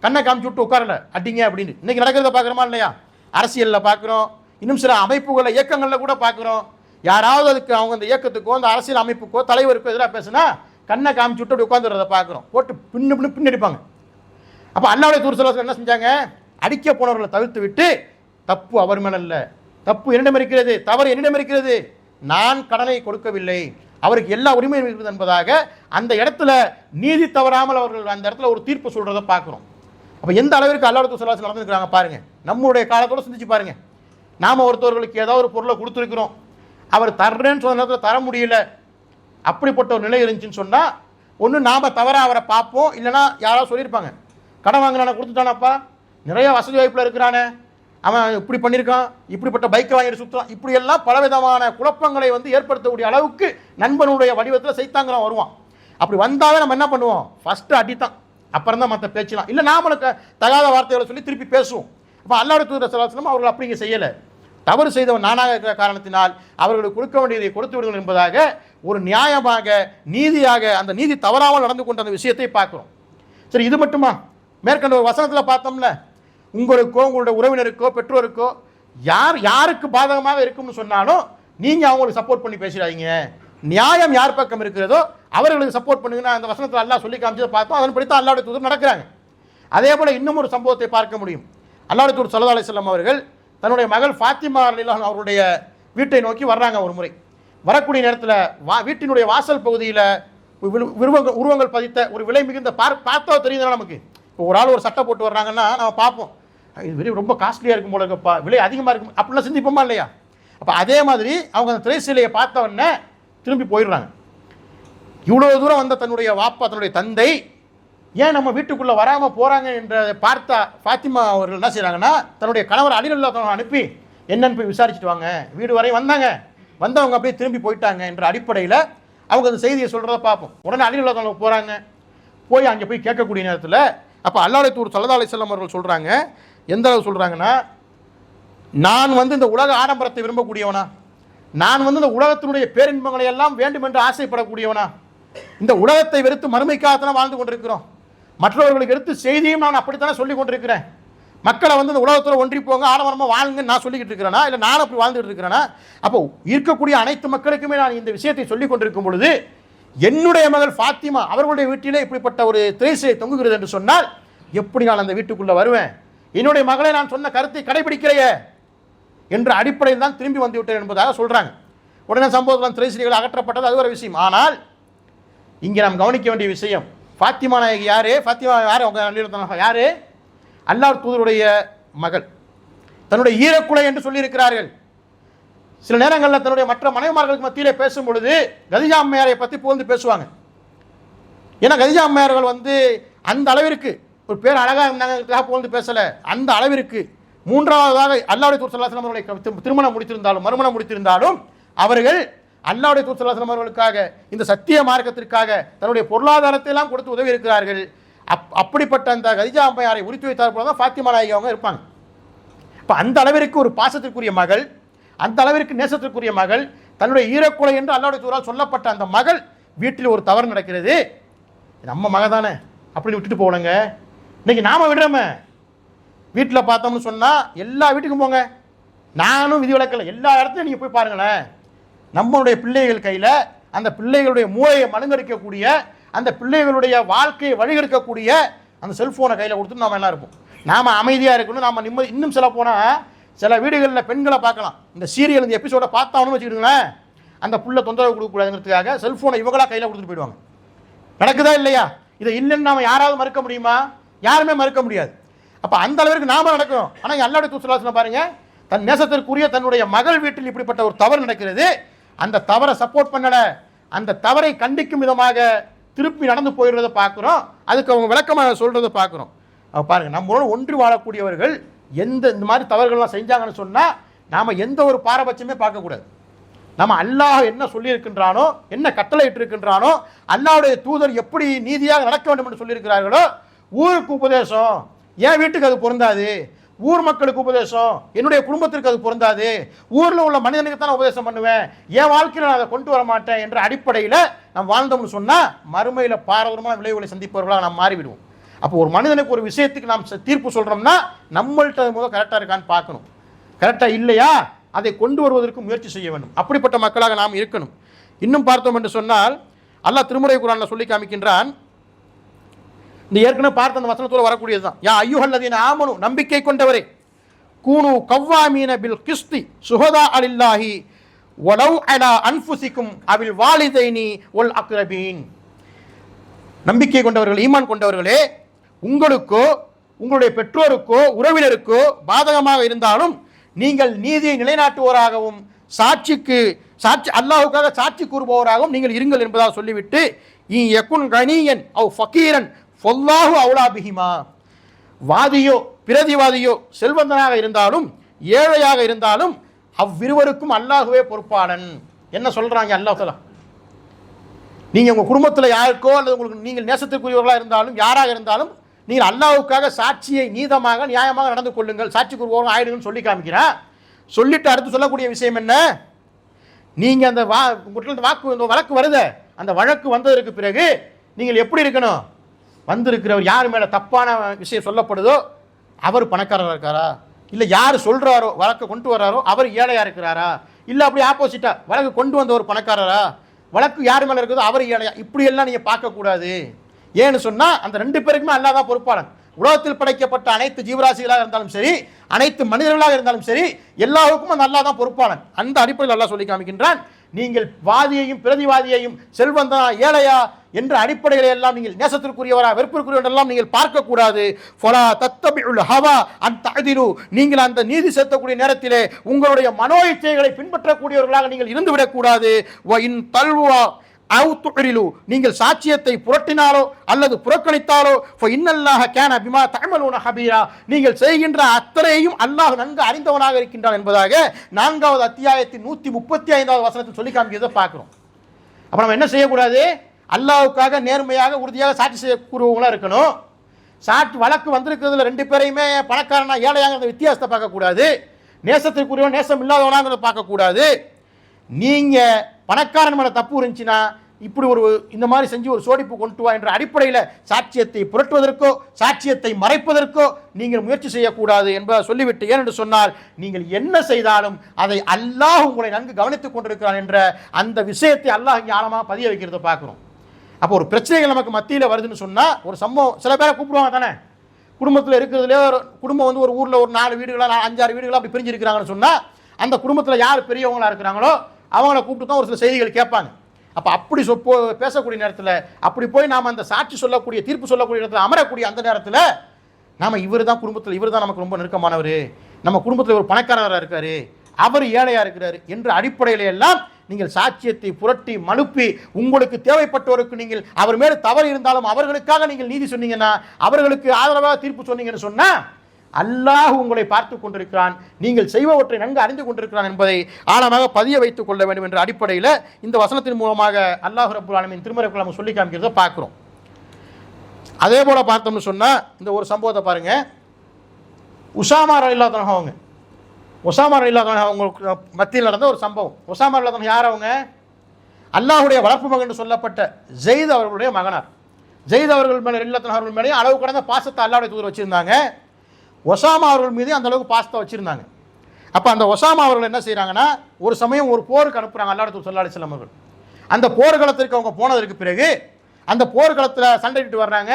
கண்ணை காமிச்சு விட்டு உட்காரல, அடிங்க அப்படின்னு. இன்னைக்கு நடக்கிறத பார்க்குறோமா இல்லையா, அரசியலில் பார்க்குறோம், இன்னும் சில அமைப்புகளில் இயக்கங்களில் கூட பார்க்குறோம். யாராவது அதுக்கு அவங்க அந்த இயக்கத்துக்கோ அந்த அரசியல் அமைப்புக்கோ தலைவருக்கோ எதிராக பேசுனா கண்ணை காமிச்சு விட்டு அப்படி உட்காந்துறதை பார்க்குறோம், போட்டு பின்னடிப்பாங்க. அப்போ அல்லாஹ்வுடைய தூதர் ஸல்லல்லாஹு அலைஹி வஸல்லம் என்ன செஞ்சாங்க, அடிக்க போனவர்களை தவிர்த்து விட்டு, தப்பு அவர் மேல அல்ல, தப்பு என்னிடம் இருக்கிறது, தவறு என்னிடம் இருக்கிறது, நான் கடனை கொடுக்கவில்லை, அவருக்கு எல்லா உரிமையும் இருக்குது என்பதாக அந்த இடத்துல நீதி தவறாமல் அவர்கள் அந்த இடத்துல ஒரு தீர்ப்பு சொல்றதை பார்க்குறோம். அப்போ எந்த அளவிற்கு அல்லாஹ்வுடைய தூதர் ஸல்லல்லாஹு அலைஹி வஸல்லம் நடந்துக்கிறாங்க பாருங்க. நம்முடைய காலத்தோட சிந்திச்சு பாருங்க. நாம் ஒருத்தவர்களுக்கு ஏதாவது ஒரு பொருளை கொடுத்துருக்கிறோம், அவர் தர்றேன்னு சொன்ன நேரத்தில் தர முடியல, அப்படிப்பட்ட ஒரு நிலை இருந்துச்சுன்னு சொன்னால் ஒன்று நாம் தவறாக அவரை பார்ப்போம், இல்லைனா யாராவது சொல்லியிருப்பாங்க, கடன் வாங்கினான கொடுத்துட்டானப்பா, நிறைய வசதி வாய்ப்பில் இருக்கிறானே, அவன் இப்படி பண்ணியிருக்கான், இப்படிப்பட்ட பைக்கை வாங்கிட்டு சுற்றுறான், இப்படியெல்லாம் பலவிதமான குழப்பங்களை வந்து ஏற்படுத்தக்கூடிய அளவுக்கு நண்பனுடைய வடிவத்தில் சைத்தாங்கிறவன் வருவான். அப்படி வந்தாவே நம்ம என்ன பண்ணுவோம், ஃபஸ்ட்டு அடித்தான், அப்புறம் தான் மற்ற பேச்சலாம், இல்லை நாமளுக்கு தகாத வார்த்தைகளை சொல்லி திருப்பி பேசுவோம். அப்போ அல்லாஹ்வுடைய தூதர் ஸல்லல்லாஹு அலைஹி வஸல்லம் அவர்கள் அப்படி இங்கே செய்யலை. தவறு செய்தவன் நானாக இருக்கிற காரணத்தினால் அவர்களுக்கு கொடுக்க வேண்டியதை கொடுத்து விடுங்கள் என்பதாக ஒரு நியாயமாக நீதியாக அந்த நீதி தவறாமல் நடந்து கொண்ட அந்த விஷயத்தை பார்க்குறோம். சரி, இது மட்டுமா, மேற்கண்ட ஒரு வசனத்தில் பார்த்தோம்ல, உங்களுக்கோ உங்களுடைய உறவினருக்கோ பெற்றோருக்கோ யாருக்கு பாதகமாக இருக்கும்னு சொன்னாலும் நீங்கள் அவங்களுக்கு சப்போர்ட் பண்ணி பேசிடாதீங்க, நியாயம் யார் பக்கம் இருக்கிறதோ அவர்களுக்கு சப்போர்ட் பண்ணுங்கன்னா அந்த வசனத்தில் அல்லாஹ் சொல்லி காமிச்சதை பார்த்தோம். அதன்படி தான் அல்லாஹ்வுடைய தூதர் நடக்கிறாங்க. அதே போல் இன்னும் ஒரு சம்பவத்தை பார்க்க முடியும். அல்லாஹ்வுடைய தூதர் ஸல்லல்லாஹு அலைஹி வஸல்லம் அவர்கள் தன்னுடைய மகள் ஃபாத்திமா ரலியல்லாஹு அன்ஹா அவருடைய வீட்டை நோக்கி வர்றாங்க. ஒரு முறை வரக்கூடிய நேரத்தில் வீட்டினுடைய வாசல் பகுதியில் உருவங்கள் பதித்த ஒரு விலை மிகுந்த பார்த்தா தெரியுதுன்னா நமக்கு, இப்போ ஒரு ஆள் ஒரு சட்டை போட்டு வர்றாங்கன்னா நம்ம பார்ப்போம், இது ரொம்ப காஸ்ட்லியாக இருக்கும் போல இருக்கப்பா, விலை அதிகமாக இருக்கும் அப்படிலாம் சிந்திப்போமா இல்லையா. அப்போ அதே மாதிரி அவங்க அந்த திரை சிலையை பார்த்த உடனே திரும்பி போயிடுறாங்க. இவ்வளோ தூரம் வந்த தன்னுடைய வாப்பா, தன்னுடைய தந்தை ஏன் நம்ம வீட்டுக்குள்ளே வராமல் போகிறாங்க என்றதை பார்த்தா ஃபாத்திமா அவர்கள் என்ன செய்கிறாங்கன்னா தன்னுடைய கணவர் அலி ரலியல்லாஹு அன்ஹு அனுப்பி என்னன்னு போய் விசாரிச்சுட்டு வாங்க, வீடு வரை வந்தவங்க அப்படியே திரும்பி போயிட்டாங்க என்ற அடிப்படையில் அவங்க அந்த செய்தியை சொல்கிறத பார்ப்போம். உடனே அலி ரலியல்லாஹு அன்ஹு போகிறாங்க, போய் அங்கே போய் கேட்கக்கூடிய நேரத்தில் அப்போ அல்லாஹ்வுடைய தூதர் ஸல்லல்லாஹு அலைஹி வஸல்லம் அவர்கள் சொல்கிறாங்க, எந்த அளவு சொல்கிறாங்கன்னா, நான் வந்து இந்த உலக ஆடம்பரத்தை விரும்பக்கூடியவனா, நான் வந்து இந்த உலகத்தினுடைய பேரின்பங்களை எல்லாம் வேண்டும் என்று ஆசைப்படக்கூடியவனா, இந்த உலகத்தை வெறுத்து மறுமைக்காகத்தானே வாழ்ந்து கொண்டிருக்கிறோம், மற்றவர்களுக்கு எடுத்து செய்தியும் நான் அப்படித்தானே சொல்லி கொண்டிருக்கிறேன், மக்களை வந்து இந்த உலகத்தில் ஒன்றி போங்க ஆடம்பரமாக வாழுங்கன்னு நான் சொல்லிக்கிட்டு இருக்கிறேனா, இல்லை நான் அப்படி வாழ்ந்துட்டு இருக்கிறேனா. அப்போ இருக்கக்கூடிய அனைத்து மக்களுக்குமே நான் இந்த விஷயத்தை சொல்லி கொண்டிருக்கும் பொழுது என்னுடைய மகள் ஃபாத்திமா அவர்களுடைய வீட்டிலே இப்படிப்பட்ட ஒரு திரைசிலை தொங்குகிறது என்று சொன்னால் எப்படி நான் அந்த வீட்டுக்குள்ளே வருவேன், என்னுடைய மகளை நான் சொன்ன கருத்தை கடைபிடிக்கிறையே என்ற அடிப்படையில் தான் திரும்பி வந்து விட்டேன் என்பதாக சொல்கிறாங்க. உடனே சம்பவத்தில் திரைசிலைகள் அகற்றப்பட்டது, அது ஒரு விஷயம். ஆனால் இங்கே நாம் கவனிக்க வேண்டிய விஷயம், ஃபாத்திமா நாயகி யாரு, ஃபாத்திமா யார், அவங்க யாரு, அல்லாஹ் தூதருடைய மகள், தன்னுடைய ஈரக்குலை என்று சொல்லியிருக்கிறார்கள். சில நேரங்களில் தன்னுடைய மற்ற மனைவிமார்களுக்கு மத்தியிலே பேசும் பொழுது கதிஜா அம்மையாரை பற்றி புகழ்ந்து பேசுவாங்க. ஏன்னா கதிஜா அம்மையார்கள் வந்து அந்த அளவிற்கு ஒரு பேர் அழகாக இருந்தாங்க புகழ்ந்து பேசலை, அந்த அளவிற்கு மூன்றாவதாக அல்லாஹ்வுடைய தூதர் ஸல்லல்லாஹு அலைஹி வஸல்லம் அவர்களை திருமணம் முடித்திருந்தாலும் மறுமணம் முடித்திருந்தாலும் அவர்கள் அல்லாஹ்வுடைய தூதர் ஸல்லல்லாஹு அலைஹி வஸல்லம் அவர்களுக்காக இந்த சத்திய மார்க்கத்திற்காக தன்னுடைய பொருளாதாரத்தை எல்லாம் கொடுத்து உதவி இருக்கிறார்கள். அப்படிப்பட்ட அந்த கதீஜா அம்மையாரை உரித்து வைத்தார் போல தான் ஃபாத்திமா நாயகி அவங்க இருப்பாங்க. இப்போ அந்த அளவிற்கு ஒரு பாசத்திற்குரிய மகள், அந்த அளவிற்கு நேசத்திற்குரிய மகள், தன்னுடைய ஈரக்குலை என்று அல்லாஹ்வுடைய தூதரால் சொல்லப்பட்ட அந்த மகள் வீட்டில் ஒரு தவறு நடக்கிறது, நம்ம மக தானே அப்படி விட்டுட்டு போகணுங்க. இன்னைக்கு நாம விடுறோமே, வீட்டில் பார்த்தோம்னு சொன்னால் எல்லா வீட்டுக்கும் போங்க, நானும் விதி விலக்கல, எல்லா இடத்துலையும் நீங்கள் போய் பாருங்களேன், நம்மளுடைய பிள்ளைகள் கையில் அந்த பிள்ளைகளுடைய மூளையை மழுங்கடிக்கக்கூடிய, அந்த பிள்ளைகளுடைய வாழ்க்கையை வழிகெடுக்கக்கூடிய அந்த செல்ஃபோனை கையில் கொடுத்துட்டு நாம் எல்லாம் இருப்போம். நாம் அமைதியாக இருக்கணும், நாம் நிம்மதி. இன்னும் சில போனால் சில வீடுகளில் பெண்களை பார்க்கலாம், இந்த சீரியல் இந்த எபிசோட பார்த்தாலும் வச்சுக்கிடுங்களேன், அந்த புள்ள தொந்தரவு கொடுக்கக்கூடாதுங்கிறதுக்காக செல்ஃபோனை இவங்களா கையில் கொடுத்துட்டு போயிடுவாங்க. நடக்குதா இல்லையா? இதை இல்லைன்னு நாம் யாராவது மறுக்க முடியுமா? யாருமே மறுக்க முடியாது. அப்போ அந்த அளவிற்கு நாம நடக்கும். ஆனால் அல்லாஹ்வுடைய தூதர் ஸல்லல்லாஹு அலைஹி வஸல்லம் பாருங்க, தன் நேசத்திற்குரிய தன்னுடைய மகள் வீட்டில் இப்படிப்பட்ட ஒரு தவறு நடக்கிறது, அந்த தவறை சப்போர்ட் பண்ணல, அந்த தவறை கண்டிக்கும் விதமாக திருப்பி நடந்து போயிடுறதை பார்க்குறோம். அதுக்கு அவங்க விளக்கமாக சொல்கிறத பார்க்குறோம். பாருங்க, நம்மளோட ஒன்றி வாழக்கூடியவர்கள் இந்த மாதிரி தவறுகள்லாம் செஞ்சாங்கன்னு சொன்னால் நாம் எந்த ஒரு பாரபட்சமே பார்க்கக்கூடாது. நம்ம அல்லாஹ் என்ன சொல்லியிருக்கின்றானோ, என்ன கட்டளை இட்டிருக்கின்றானோ, அல்லாஹ்வுடைய தூதர் எப்படி நீதியாக நடக்க வேண்டும் என்று சொல்லியிருக்கிறார்களோ, ஊருக்கு உபதேசம், என் வீட்டுக்கு அது பொருந்தாது, ஊர் மக்களுக்கு உபதேசம், என்னுடைய குடும்பத்திற்கு அது பொருந்தாது, ஊரில் உள்ள மனிதனுக்கு தான் உபதேசம் பண்ணுவேன், என் வாழ்க்கையில் நான் அதை கொண்டு வர மாட்டேன் என்ற அடிப்படையில் நாம் வாழ்ந்தோம்னு சொன்னால் மறுமையில் பாரதூரமான விளைவுகளை சந்திப்பவர்களாக நாம் மாறிவிடுவோம். அப்போ ஒரு மனிதனுக்கு ஒரு விஷயத்துக்கு நாம் தீர்ப்பு சொல்கிறோம்னா நம்மள்கிட்ட முதல் கரெக்டாக இருக்கான்னு பார்க்கணும். கரெக்டாக இல்லையா அதை கொண்டு வருவதற்கு முயற்சி செய்ய வேண்டும். அப்படிப்பட்ட மக்களாக நாம் இருக்கணும். இன்னும் பார்த்தோம் என்று சொன்னால் அல்லாஹ் திருமறை குர்ஆனில் சொல்லி காமிக்கின்றான், இந்த ஏற்கனவே பார்த்த அந்த வசனத்தோடு வரக்கூடியது தான், யா அய்யுஹல்லதீன ஆமனு, நம்பிக்கை கொண்டவரே, கூனு கவ்வாமீன பில் கிஸ்தி சுஹதா அலில்லாஹி வலவ் அலா அன்ஃபுசிக்கும் அவில் வாலிதைனி வல் அக்ரபீன். நம்பிக்கை கொண்டவர்கள், ஈமான் கொண்டவர்களே, உங்களுக்கோ உங்களுடைய பெற்றோருக்கோ உறவினருக்கோ பாதகமாக இருந்தாலும் நீங்கள் நீதியை நிலைநாட்டுவோராகவும் சாட்சி அல்லாஹ்வுக்காக சாட்சி கூறுபவராகவும் நீங்கள் இருங்கள் என்பதாக சொல்லிவிட்டு, யகுன் கனியன் அவ் ஃபகீரன் ஃபல்லாஹு அவுலா பிஹிமா, வாதியோ பிரதிவாதியோ செல்வந்தனாக இருந்தாலும் ஏழையாக இருந்தாலும் அவ்விருவருக்கும் அல்லாஹ்வே பொறுப்பாளன். என்ன சொல்றாங்க அல்லாஹ் தஆலா? நீங்கள் உங்கள் குடும்பத்தில் யாருக்கோ அல்லது உங்களுக்கு நீங்கள் நேசத்திற்குரியவர்களாக இருந்தாலும் யாராக இருந்தாலும் நீங்கள் அல்லாஹ்வுக்காக சாட்சியை நீதமாக நியாயமாக நடந்து கொள்ளுங்கள், சாட்சி கூறுவோம் ஆயிடுங்கன்னு சொல்லி காமிக்கிறேன். சொல்லிட்டு அடுத்து சொல்லக்கூடிய விஷயம் என்ன? நீங்கள் அந்த உங்கள்கிட்ட வழக்கு வருது, அந்த வழக்கு வந்ததற்கு பிறகு நீங்கள் எப்படி இருக்கணும்? வந்திருக்கிறவர் யார் மேலே தப்பான விஷயம் சொல்லப்படுதோ அவர் பணக்காரராக இருக்காரா, இல்லை யார் சொல்கிறாரோ வழக்கை கொண்டு வர்றாரோ அவர் ஏழையாக இருக்கிறாரா, இல்லை அப்படி ஆப்போசிட்டாக வழக்கு கொண்டு வந்த ஒரு பணக்காரரா, வழக்கு யார் மேலே இருக்குதோ அவர் ஏழையா, இப்படியெல்லாம் நீங்கள் பார்க்கக்கூடாது. ஏன்னு சொன்னால் அந்த ரெண்டு பேருக்குமே அல்லாஹ் தான் பொறுப்பாளன். உலகத்தில் படைக்கப்பட்ட அனைத்து ஜீவராசிகளாக இருந்தாலும் சரி, அனைத்து மனிதர்களாக இருந்தாலும் சரி, எல்லாருக்கும் அந்த அல்லாஹ் தான் பொறுப்பாளன். அந்த அடிப்படையில் அல்லாஹ் சொல்லி காமிக்கின்றான், நீங்கள் வாதியையும் பிரதிவாதியையும் செல்வந்தனா ஏழையா என்ற அடிப்படைகளை எல்லாம் நீங்கள் நேசத்திற்குரியவரா வெறுப்பிற்குரியவரெல்லாம் நீங்கள் பார்க்கக்கூடாது. ஃபலா தத்தபிஉல் ஹவா அன் தஅதிலு, நீங்கள் அந்த நீதி செலுத்தக்கூடிய நேரத்திலே உங்களுடைய மனோ இச்சைகளை பின்பற்றக்கூடியவர்களாக நீங்கள் இருந்துவிடக்கூடாது. வ இன் தல்வா அவு துரிலு, நீங்கள் சாட்சியத்தை புரட்டினாலோ அல்லது புறக்கணித்தாலோ இன்னல்லாஹ கான பிமா தஅமலூன ஹபீரா, நீங்கள் செய்கின்ற அத்தனையையும் அல்லாஹ் நன்கு அறிந்தவனாக இருக்கின்றான் என்பதாக 4வது அத்தியாயத்தின் 135வது வசனத்தில் சொல்லி காமிக்கிறதை பார்க்கிறோம். அப்ப நம்ம என்ன செய்யக்கூடாது? அல்லாஹ்வுக்காக நேர்மையாக உறுதியாக சாட்சி செய்யக்கூடியவங்களா இருக்கணும். சாட்சி வழக்கு வந்திருக்கிறதுல ரெண்டு பேரையுமே பணக்காரனா ஏழையாக வித்தியாசத்தை பார்க்கக்கூடாது, நேசத்திற்குரியவன் நேசம் இல்லாதவனாங்கிறத பார்க்கக்கூடாது. நீங்க பணக்காரன் மேலே தப்பு இருந்துச்சுன்னா இப்படி இந்த மாதிரி செஞ்சு ஒரு சோடிப்பு கொண்டு வா என்ற அடிப்படையில் சாட்சியத்தை புரட்டுவதற்கோ சாட்சியத்தை மறைப்பதற்கோ நீங்கள் முயற்சி செய்யக்கூடாது என்பதை சொல்லிவிட்டு, ஏனென்று சொன்னால் நீங்கள் என்ன செய்தாலும் அதை அல்லாஹ் உங்களை நன்கு கவனித்துக் கொண்டிருக்கிறான் என்ற அந்த விஷயத்தை அல்லாஹ் இங்கே ஆழமாக பதிய வைக்கிறத பார்க்குறோம். அப்போ ஒரு பிரச்சனைகள் நமக்கு மத்தியில் வருதுன்னு சொன்னால் ஒரு சம்பவம், சில பேரை கூப்பிடுவாங்க தானே, குடும்பத்தில் இருக்கிறதுலே ஒரு குடும்பம் ஒரு ஊரில் ஒரு 4 வீடுகளாக 5-6 வீடுகளாக அப்படி பிரிஞ்சிருக்கிறாங்கன்னு சொன்னால் அந்த குடும்பத்தில் யார் பெரியவங்களா இருக்கிறாங்களோ அவங்கள கூப்பிட்டு தான் ஒரு சில செய்திகள் கேட்பாங்க. அப்போ அப்படி பேசக்கூடிய நேரத்தில் அப்படி போய் நாம் அந்த சாட்சி சொல்லக்கூடிய தீர்ப்பு சொல்லக்கூடிய இடத்துல அமரக்கூடிய அந்த நேரத்தில் நாம் இவர் தான் குடும்பத்தில் இவர் தான் நமக்கு ரொம்ப நெருக்கமானவர், நம்ம குடும்பத்தில் ஒரு பணக்காரராக இருக்கார், அவர் ஏழையாக இருக்கிறார் என்ற அடிப்படையில எல்லாம் நீங்கள் சாட்சியத்தை புரட்டி மழுப்பி உங்களுக்கு தேவைப்பட்டவருக்கு நீங்கள் அவர் மேலே தவறு இருந்தாலும் அவர்களுக்காக நீங்கள் நீதி சொன்னீங்கன்னா, அவர்களுக்கு ஆதரவாக தீர்ப்பு சொன்னீங்கன்னு சொன்னா அல்லாஹ் உங்களை பார்த்து கொண்டிருக்கிறான், நீங்கள் செய்பவற்றை நன்கு அறிந்து கொண்டிருக்கிறான் என்பதை ஆழமாக பதிய வைத்துக் கொள்ள வேண்டும் என்ற அடிப்படையில் இந்த வசனத்தின் மூலமாக அல்லாஹ் ரப்பல் ஆலமீன் திருமறைக்குள் நம்ம சொல்லி காமிக்கிறத பார்க்குறோம். அதே போல பார்த்தோம்னு சொன்னால் இந்த ஒரு சம்பவத்தை பாருங்க. உசாமா ரலியல்லாஹு அன்ஹு அவங்களுக்கு மத்தியில் நடந்த ஒரு சம்பவம். உசாமா ரலியல்லாஹு அன்ஹு யார்? அவங்க அல்லாஹுடைய வளர்ப்பு மகன் என்று சொல்லப்பட்ட ஜெயித் அவர்களுடைய மகனார். ஜெயித் அவர்கள் மேலே ரலியல்லாஹு அன்ஹு அவர்கள் மேலே அளவு கடந்த பாசத்தை அல்லாஹ்வுடைய தூதர் வச்சிருந்தாங்க. ஒசாமா அவர்கள் மீது அந்த அளவுக்கு பாசத்தை வச்சிருந்தாங்க. அப்போ அந்த ஒசாமா அவர்கள் என்ன செய்கிறாங்கன்னா, ஒரு சமயம் ஒரு போருக்கு அனுப்புகிறாங்க அல்லாஹ்வுடைய தூதர் ஸல்லல்லாஹு அலைஹி வஸல்லம் அவர்கள். அந்த போர்க்களத்திற்கு அவங்க போனதற்கு பிறகு அந்த போர்க்களத்தில் சண்டையிட்டு வர்றாங்க.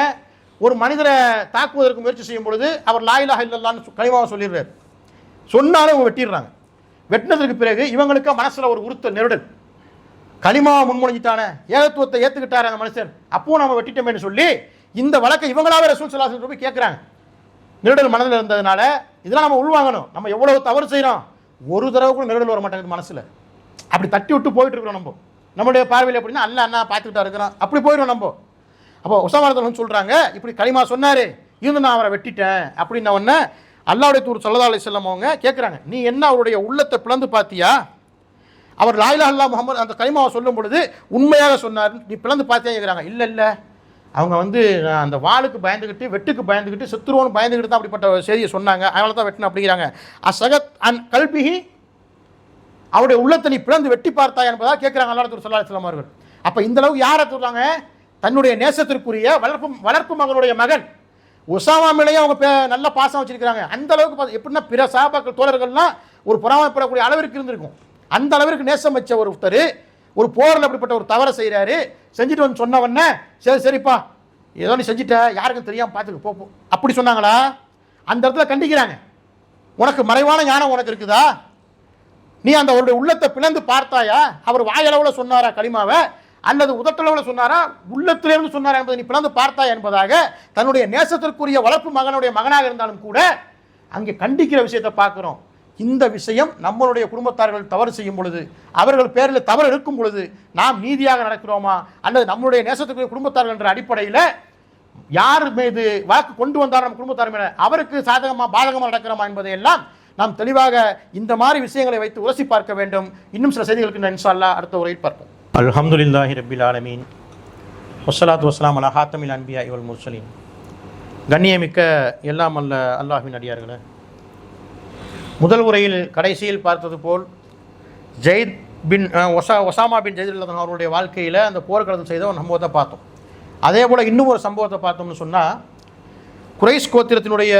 ஒரு மனிதரை தாக்குவதற்கு முயற்சி செய்யும் பொழுது அவர் லா இலாஹா இல்லல்லாஹ்னு கலிமாவை சொல்லிடுறாரு. சொன்னாலும் இவங்க வெட்டிடுறாங்க. வெட்டினதுக்கு பிறகு இவங்களுக்கு மனசில் ஒரு உறுத்த நெருடல், கலிமாவை முன்மொழிஞ்சிட்டானே, ஏகத்துவத்தை ஏற்றுக்கிட்டார் அந்த மனுஷன், அப்போ நம்ம வெட்டிட்டோமேன்னு சொல்லி இந்த வழக்கை இவங்களாவே ரசூல் ஸல்லல்லாஹு அலைஹி வஸல்லம் போய் கேட்குறாங்க. நெருடல் மனதில் இருந்ததுனால இதெல்லாம் நம்ம உள்வாங்கணும். நம்ம எவ்வளவு தவறு செய்கிறோம், ஒரு தடவை கூட நெருடல் வர மாட்டேங்குது மனசில். அப்படி தட்டி விட்டு போயிட்டு இருக்கிறோம். நம்மளுடைய பார்வையில் எப்படின்னா அல்ல அண்ணா பார்த்துக்கிட்டா இருக்கிறோம், அப்படி போயிடும் நம்ம. அப்போ உசாமா ரலியல்லாஹு சொல்கிறாங்க, இப்படி கலிமா சொன்னார், இருந்து நான் அவரை வெட்டிட்டேன் அப்படின்ன உடனே அல்லாஹ்வுடைய தூதர் ஸல்லல்லாஹு அலைஹி வஸல்லம் அவங்க கேட்குறாங்க, நீ என்ன அவருடைய உள்ளத்தை பிளந்து பார்த்தியா? அவர் லா இலாஹா இல்லல்லாஹ் முஹம்மது அந்த கலிமாவை சொல்லும் பொழுது உண்மையாக சொன்னார், நீ பிளந்து பார்த்தியா கேட்குறாங்க. இல்லை அவங்க அந்த வாளுக்கு பயந்துக்கிட்டு வெட்டுக்கு பயந்துக்கிட்டு செத்துருவோன்னு பயந்துக்கிட்டு தான் அப்படிப்பட்ட செய்தியை சொன்னாங்க, அதனால தான் வெட்டின அப்படிங்கிறாங்க. அசகத் அன் கல்பிஹி, அவருடைய உள்ளத்தை நீ பிளந்து வெட்டி பார்த்தா என்பதாக கேட்குறாங்க அல்லாஹ்வுடைய தூதர் ஸல்லல்லாஹு அலைஹி வஸல்லம் அவர்கள். அப்போ இந்த அளவுக்கு யாரை சொல்கிறாங்க? தன்னுடைய நேசத்திற்குரிய வளர்ப்பு மகனுடைய மகன் உசாமா மேலேயே அவங்க நல்ல பாசம் வச்சிருக்கிறாங்க. அந்த அளவுக்கு எப்படின்னா பிற சஹாபாக்கள் தோழர்கள்லாம் ஒரு பொறாமைப்படக்கூடிய அளவிற்கு இருந்திருக்கும். அந்த அளவிற்கு நேசம் வச்ச ஒருத்தர் ஒரு போரில் அப்படிப்பட்ட ஒரு தவறை செய்கிறாரு. செஞ்சுட்டு வந்து சொன்னவொன்னே சரிப்பா ஏதோ நீ செஞ்சுட்ட, யாருக்கும் தெரியாமல் பார்த்துக்கு போ அப்படி சொன்னாங்களா? அந்த இடத்துல கண்டிக்கிறாங்க. உனக்கு மறைவான ஞானம் உனக்கு இருக்குதா? நீ அந்த அவருடைய உள்ளத்தை பிளந்து பார்த்தாயா? அவர் வாயளவில் சொன்னாரா கலிமாவை, அல்லது உதட்டளவில் சொன்னாரா, உள்ளத்திலிருந்து சொன்னாரா என்பதை நீ பிளந்து பார்த்தாயா என்பதாக தன்னுடைய நேசத்திற்குரிய வளர்ப்பு மகனுடைய மகனாக இருந்தாலும் கூட அங்கே கண்டிக்கிற விஷயத்தை பார்க்குறோம். இந்த விஷயம் நம்மளுடைய குடும்பத்தார்கள் தவறு செய்யும் பொழுது, அவர்கள் பேரில் தவறு இருக்கும் பொழுது நாம் நீதியாக நடக்கிறோமா, அல்லது நம்மளுடைய நேசத்துக்குரிய குடும்பத்தார்கள் என்ற அடிப்படையில் யார் மீது வாக்கு கொண்டு வந்தார் நம்ம குடும்பத்தார் மேலே அவருக்கு சாதகமாக பாதகமாக நடக்கிறோமா என்பதையெல்லாம் நாம் தெளிவாக இந்த மாதிரி விஷயங்களை வைத்து உரசி பார்க்க வேண்டும். இன்னும் சில செய்திகளுக்கு நான் இன்ஷா அல்லாஹ் அடுத்த உரையில் பார்ப்போம். அல்ஹம்துலில்லாஹி ரப்பில் ஆலமீன், வஸ்ஸலாத்து வஸ்ஸலாம் அலா ஹாத்தமில் அன்பியா வல் முர்சலீன். கண்ணியமிக்க எல்லாம் அல்ல அல்லாஹ்வின் அடியார்களே, முதல் உரையில் கடைசியில் பார்த்தது போல் ஒசாமா பின் ஜெயித் ரலியல்லாஹு அன்ஹு அவருடைய வாழ்க்கையில் அந்த போர்க்களத்தில் செய்த ஒரு சம்பவத்தை பார்த்தோம். அதே போல் இன்னும் ஒரு சம்பவத்தை பார்த்தோம்னு சொன்னால், குறைஷ் கோத்திரத்தினுடைய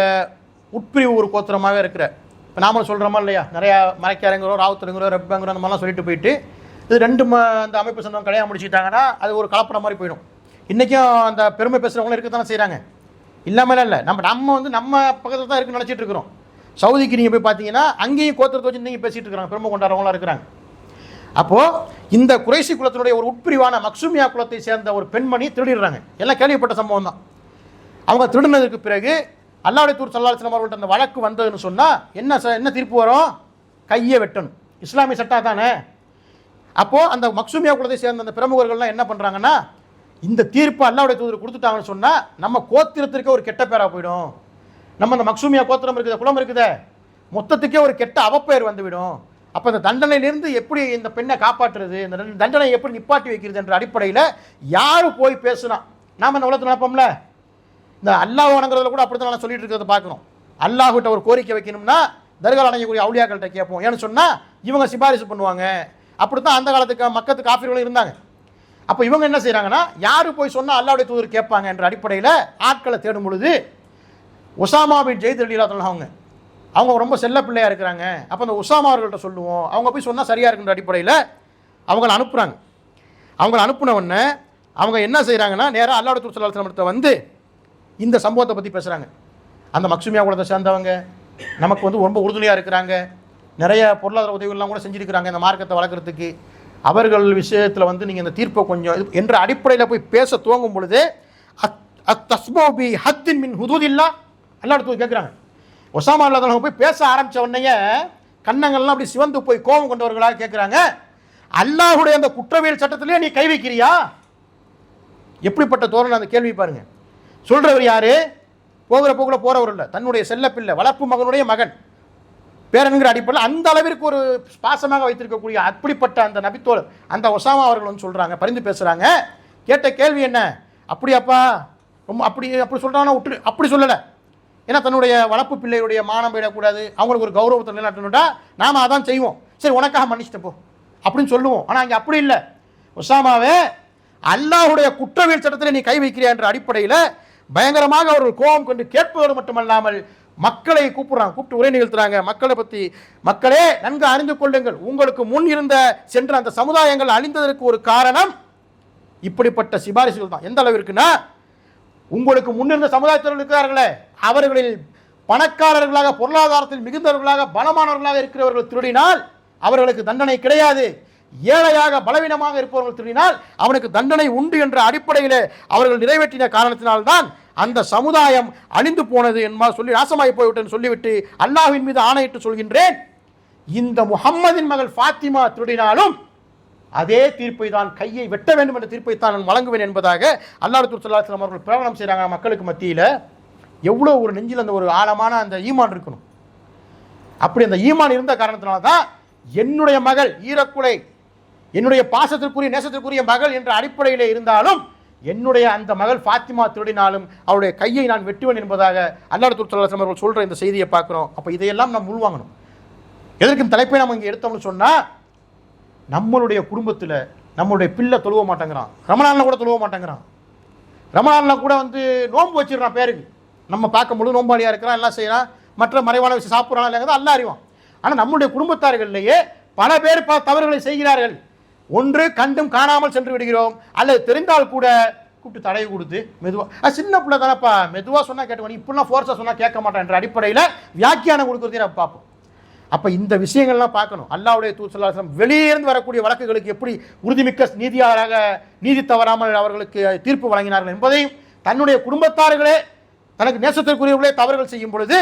உட்பிரிவு ஒரு கோத்திரமாகவே இருக்கிற, இப்போ நாமளும் சொல்கிறோமா இல்லையா, நிறையா மறைக்காரங்களோ ராவுத்தருங்களோ ரெப்பங்களோ அந்த மாதிரிலாம் சொல்லிட்டு போயிட்டு இது ரெண்டு அந்த அமைப்பு சொந்தம் கல்யாணம் முடிச்சுட்டாங்கன்னா அது ஒரு கலப்படம் மாதிரி போயிடும். இன்றைக்கும் அந்த பெருமை பேசுகிறவங்களும் இருக்கத்தானே செய்கிறாங்க, இல்லாமல் இல்லை. நம்ம பக்கத்தில் தான் இருக்குன்னு நினச்சிட்டு இருக்கிறோம். சவுதிக்கு நீங்கள் போய் பார்த்தீங்கன்னா அங்கேயும் கோத்திரத்தை வச்சு நீங்கள் பேசிகிட்டு இருக்கிறாங்க, பெருமை கொண்டாடுறவங்களாம் இருக்கிறாங்க. அப்போது இந்த குறைசி குலத்தினுடைய ஒரு உட்பிரிவான மக்சூமியா குலத்தை சேர்ந்த ஒரு பெண்மணி திருடிடுறாங்க. எல்லாம் கேள்விப்பட்ட சம்பவம் தான். அவங்க திருடினதுக்கு பிறகு அல்லாஹ்வுடைய தூதர் ஸல்லல்லாஹு அலைஹி வஸல்லம் அவர்கள்ட்ட அந்த வழக்கு வந்ததுன்னு சொன்னால் என்ன தீர்ப்பு வரும்? கையை வெட்டணும், இஸ்லாமிய சட்டம் தானே. அப்போது அந்த மக்சூமியா குலத்தை சேர்ந்த அந்த பிரமுகர்கள்லாம் என்ன பண்ணுறாங்கன்னா, இந்த தீர்ப்பு அல்லாஹ்வுடைய தூதர் கொடுத்துட்டாங்கன்னு சொன்னால் நம்ம கோத்திரத்திற்கு ஒரு கெட்ட பேராக போயிடும். நம்ம அந்த மக்சூமியா கோத்திரம் இருக்குது, குலம் இருக்குதே, மொத்தத்துக்கே ஒரு கெட்ட அவப்பெயர் வந்துவிடும். அப்போ இந்த தண்டனையிலிருந்து எப்படி இந்த பெண்ணை காப்பாற்றுறது, இந்த தண்டனை எப்படி நிப்பாட்டி வைக்கிறது என்ற அடிப்படையில் யார் போய் பேசுனா, நாம் இந்த உலகத்தில் நினைப்போம்ல, இந்த அல்லாஹ் வணங்குறதுல கூட அப்படி தான் நான் சொல்லிட்டு இருக்கிறத பார்க்குறோம். அல்லாஹ்கிட்ட ஒரு கோரிக்கை வைக்கணும்னா தர்கால் அணையக்கூடிய அவுலியாக்கள்கிட்ட கேட்போம். ஏன்னு சொன்னால் இவங்க சிபாரிசு பண்ணுவாங்க. அப்படி தான் அந்த காலத்துக்கு மக்கத்து காஃபிர்களும் இருந்தாங்க. அப்போ இவங்க என்ன செய்கிறாங்கன்னா, யார் போய் சொன்னால் அல்லாஹ்வுடைய தூதர் கேட்பாங்க என்ற அடிப்படையில் ஆட்களை தேடும் பொழுது உசாமா பின் ஜெயித் ரலியல்லாஹு அன்ஹு அவங்க ரொம்ப செல்ல பிள்ளையாக இருக்கிறாங்க. அப்போ அந்த உசாமா அவர்கள்ட்ட சொல்லுவோம், அவங்க போய் சொன்னால் சரியாக இருக்குன்ற அடிப்படையில் அவங்கள அனுப்புகிறாங்க. அவங்கள அனுப்புனவுடனே அவங்க என்ன செய்கிறாங்கன்னா, நேராக அல்லாஹ்வுடைய தூதர் ஸல்லல்லாஹு அலைஹி வஸல்லம் வந்து இந்த சம்பவத்தை பற்றி பேசுகிறாங்க. அந்த மக்சூமியா குலத்தை சேர்ந்தவங்க நமக்கு ரொம்ப உறுதுணையாக இருக்கிறாங்க, நிறைய பொருளாதார உதவிகள்லாம் கூட செஞ்சுருக்கிறாங்க இந்த மார்க்கத்தை வளர்க்குறதுக்கு. அவர்கள் விஷயத்தில் நீங்கள் இந்த தீர்ப்பை கொஞ்சம் என்ற அடிப்படையில் போய் பேச துவங்கும் பொழுது தஸ்மோபி ஹத்தின் மின் ஹுதூதில்லா அல்லாஹ்வுடைய தூதர் கேட்குறாங்க. ஒசாமா ரலியல்லாஹு அன்ஹு போய் பேச ஆரம்பித்த உடனே கண்ணங்கள்லாம் அப்படி சிவந்து போய் கோபம் கொண்டவர்களாக கேட்குறாங்க, அல்லாஹ்வுடைய அந்த குற்றவியல் சட்டத்திலே நீ கை வைக்கிறியா? எப்படிப்பட்ட தோரணை அந்த கேள்வி பாருங்க. சொல்றவர் யாரு? போகிற போக்குல போறவர் இல்லை, தன்னுடைய செல்ல பிள்ளை, வளர்ப்பு மகனுடைய மகன், பேரன்கிற அடிப்படையில் அந்த அளவிற்கு ஒரு பாசமாக வைத்திருக்கக்கூடிய அப்படிப்பட்ட அந்த நபித்தோழர் அந்த ஒசாமா அவர்கள் வந்து சொல்றாங்க, பரிந்து பேசுறாங்க. கேட்ட கேள்வி என்ன? அப்படியாப்பா, ரொம்ப அப்படி சொல்றாங்கன்னா விட்டு அப்படி சொல்லலை. ஏன்னா தன்னுடைய வளர்ப்பு பிள்ளையுடைய மானம் போயிடக்கூடாது, அவங்களுக்கு ஒரு கௌரவத்தை நிலைநாட்டணும்டா நாம அதான் செய்வோம். சரி உனக்காக மன்னிச்சிட்டு போ அப்படின்னு சொல்லுவோம். ஆனால் இங்கே அப்படி இல்லை. ஒசாமாவே, அல்லாஹ்வுடைய குற்றவியல் சட்டத்தில் நீ கை வைக்கிறியா என்ற அடிப்படையில் பயங்கரமாக அவர்கள் கோபம் கொண்டு கேட்பதோடு மட்டுமல்லாமல் மக்களை கூப்பிடுறாங்க, கூப்பிட்டு உரை நிகழ்த்துறாங்க. மக்களை பற்றி, மக்களே நன்கு அறிந்து கொள்ளுங்கள், உங்களுக்கு முன் இருந்த சென்ற அந்த சமுதாயங்கள் அழிந்ததற்கு ஒரு காரணம் இப்படிப்பட்ட சிபாரிசுகள் தான். எந்த அளவிற்குன்னா, உங்களுக்கு முன்னிருந்த சமுதாயத்தில் இருக்கிறார்களே அவர்களில் பணக்காரர்களாக, பொருளாதாரத்தில் மிகுந்தவர்களாக, பலமானவர்களாக இருக்கிறவர்கள் திருடினால் அவர்களுக்கு தண்டனை கிடையாது. ஏழையாக பலவீனமாக இருப்பவர்கள் திருடினால் அவனுக்கு தண்டனை உண்டு என்ற அடிப்படையில் அவர்கள் நிறைவேற்றின காரணத்தினால்தான் அந்த சமுதாயம் அழிந்து போனது என்பார் சொல்லி நாசமாகி போய்விட்டேன்னு சொல்லிவிட்டு அல்லாஹ்வின் மீது ஆணையிட்டு சொல்கின்றேன், இந்த முஹம்மதின் மகள் ஃபாத்திமா திருடினாலும் அதே தீர்ப்பை தான், கையை வெட்ட வேண்டும் என்ற தீர்ப்பை தான் நான் வழங்குவேன் என்பதாக அல்லாஹ் ரசூல் ஸல்லல்லாஹு அலைஹி வஸல்லம் அவர்கள் பிரகடனம் செய்கிறாங்க. மக்களுக்கு மத்தியில் எவ்வளோ ஒரு நெஞ்சில் அந்த ஒரு ஆழமான அந்த ஈமான் இருக்கணும். அப்படி அந்த ஈமான் இருந்த காரணத்தினால தான் என்னுடைய மகள் ஈரக்குலை, என்னுடைய பாசத்திற்குரிய நேசத்திற்குரிய மகள் என்ற அடிப்படையிலே இருந்தாலும் என்னுடைய அந்த மகள் ஃபாத்திமா திருடினாலும் அவருடைய கையை நான் வெட்டுவேன் என்பதாக அல்லாஹ் ரசூல் ஸல்லல்லாஹு அலைஹி வஸல்லம் அவர்கள் சொல்கிற இந்த செய்தியை பார்க்குறோம். அப்போ இதையெல்லாம் நாம் உள்வாங்கணும். எதற்கும் தலைப்பை நம்ம இங்கே எடுத்தோம்னு சொன்னால், நம்மளுடைய குடும்பத்தில் நம்மளுடைய பிள்ளை தொழுவ மாட்டேங்கிறான், ரமலானில் கூட தொழுவ மாட்டேங்கிறான், ரமலானில் கூட வந்து நோன்பு வச்சிடறான் பேருக்கு, நம்ம பார்க்கும்பொழுது நோம்பாளியாக இருக்கிறான், எல்லாம் செய்யறான், மற்ற மறைவான விஷயம் சாப்பிட்றான் இல்லைங்கிறது அல்ல அறிவான். ஆனால் நம்முடைய குடும்பத்தார்கள்லேயே பல பேர் தவறுகளை செய்கிறார்கள். ஒன்று கண்டும் காணாமல் சென்று விடுகிறோம், அல்லது தெரிந்தால் கூட கூப்பிட்டு தடவை கொடுத்து மெதுவாக, சின்ன பிள்ளை தானப்பா மெதுவாக சொன்னால் கேட்டுவான், இப்படிலாம் ஃபோர்ஸாக சொன்னால் கேட்க மாட்டான் என்ற அடிப்படையில் வியாக்கியானம் கொடுக்குறதையும் நம்ம பார்ப்போம். அப்போ இந்த விஷயங்கள்லாம் பார்க்கணும். அல்லாஹ்வுடைய தூதர் ஸல்லல்லாஹு அலைஹி வஸல்லம் வெளியேந்து வரக்கூடிய வழக்குகளுக்கு எப்படி உறுதிமிக்க நீதியாளராக நீதி தவறாமல் அவர்களுக்கு தீர்ப்பு வழங்கினார்கள் என்பதையும், தன்னுடைய குடும்பத்தார்களே தனக்கு நேசத்திற்குரியவர்களே தவறுகள் செய்யும் பொழுது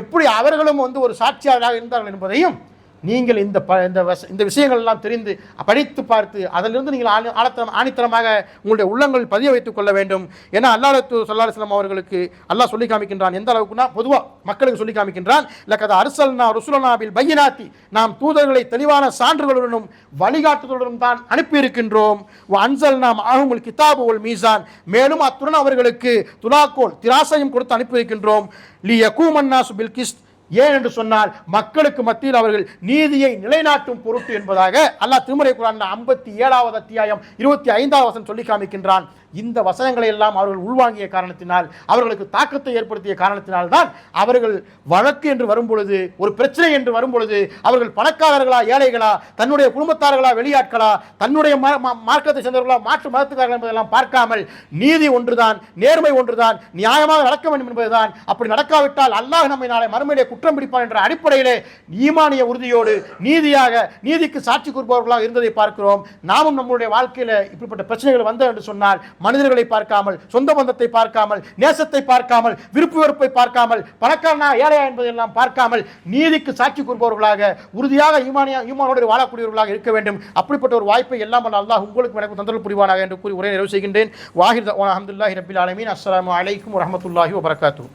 எப்படி அவர்களும் வந்து ஒரு சாட்சியாளராக இருந்தார்கள் என்பதையும் நீங்கள் இந்த விஷயங்கள் எல்லாம் தெரிந்து படித்து பார்த்து அதிலிருந்து நீங்கள் ஆணித்தரமாக உங்களுடைய உள்ளங்கள் பதிய வைத்துக் கொள்ள வேண்டும். ஏன்னா அல்லாஹ் ஸல்லல்லாஹு அலைஹி வஸல்லம் அவர்களுக்கு அல்லாஹ் சொல்லி காமிக்கின்றான். எந்த அளவுக்குன்னா, பொதுவாக மக்களுக்கு சொல்லி காமிக்கின்றான், லக்கத் அர்ஸல்னா ருசுலனா பில் பையினாத்தி, நாம் தூதர்களை தெளிவான சான்றுகளுடனும் வழிகாட்டுதலுடனும் தான் அனுப்பியிருக்கின்றோம். அன்சல்னா மஅஹுல் கிதாபு வல் மீசான், மேலும் அத்துடன் அவர்களுக்கு துலாக்கோல் திராசையும் கொடுத்து அனுப்பியிருக்கின்றோம். லி யகூமன்னாசு பில் கிஸ்த், ஏன் என்று சொன்னால் மக்களுக்கு மத்தியில் அவர்கள் நீதியை நிலைநாட்டும் பொருட்டு என்பதாக அல்லாஹ் திருமறை குர்ஆன் 57வது அத்தியாயம் 25வது வசனம் சொல்லி காமிக்கின்றான். இந்த வசனங்களை எல்லாம் அவர்கள் உள்வாங்கிய காரணத்தினால், அவர்களுக்கு தாக்கத்தை ஏற்படுத்திய காரணத்தினால் தான் அவர்கள் வழக்கு என்று வரும்பொழுது, ஒரு பிரச்சனை என்று வரும்பொழுது, அவர்கள் பணக்காரர்களா ஏழைகளா, தன்னுடைய குடும்பத்தார்களா வெளியாட்களா, தன்னுடைய மார்க்கத்தை சேர்ந்தவர்களா மாற்று மதத்துக்காரர்கள் என்பதெல்லாம் பார்க்காமல் நீதி ஒன்றுதான், நேர்மை ஒன்றுதான், நியாயமாக நடக்க வேண்டும் என்பதுதான். அப்படி நடக்காவிட்டால் அல்லாஹ் நம்மை நாளை மறுமையிலே குற்றம் பிடிப்பான் என்ற அடிப்படையிலே ஈமானிய உறுதியோடு நீதியாக, நீதிக்கு சாட்சி கூறுபவர்களாக இருந்ததை பார்க்கிறோம். நாமும் நம்முடைய வாழ்க்கையில் இப்படிப்பட்ட பிரச்சனைகள் வந்தது என்று சொன்னால் மனிதர்களை பார்க்காமல், சொந்த பந்தத்தை பார்க்காமல், நேசத்தை பார்க்காமல், விருப்பு வெறுப்பை பார்க்காமல், பணக்காரனா ஏழையா என்பதையெல்லாம் பார்க்காமல் நீதிக்கு சாட்சி கூறுபவர்களாக உறுதியாக ஈமானோடு வாழக்கூடியவர்களாக இருக்க வேண்டும். அப்படிப்பட்ட ஒரு வாய்ப்பை எல்லாம் அல்லாஹ் உங்களுக்கு எனக்கு தந்தல் புரிவானாக என்று கூறி உரையை நிறைவு செய்கின்றேன். வாஹிர் அல்ஹம்துலில்லாஹி ரப்பில் ஆலமீன். அஸ்ஸலாமு அலைக்கும் வரஹ்மத்துல்லாஹி வபரகாத்துஹு.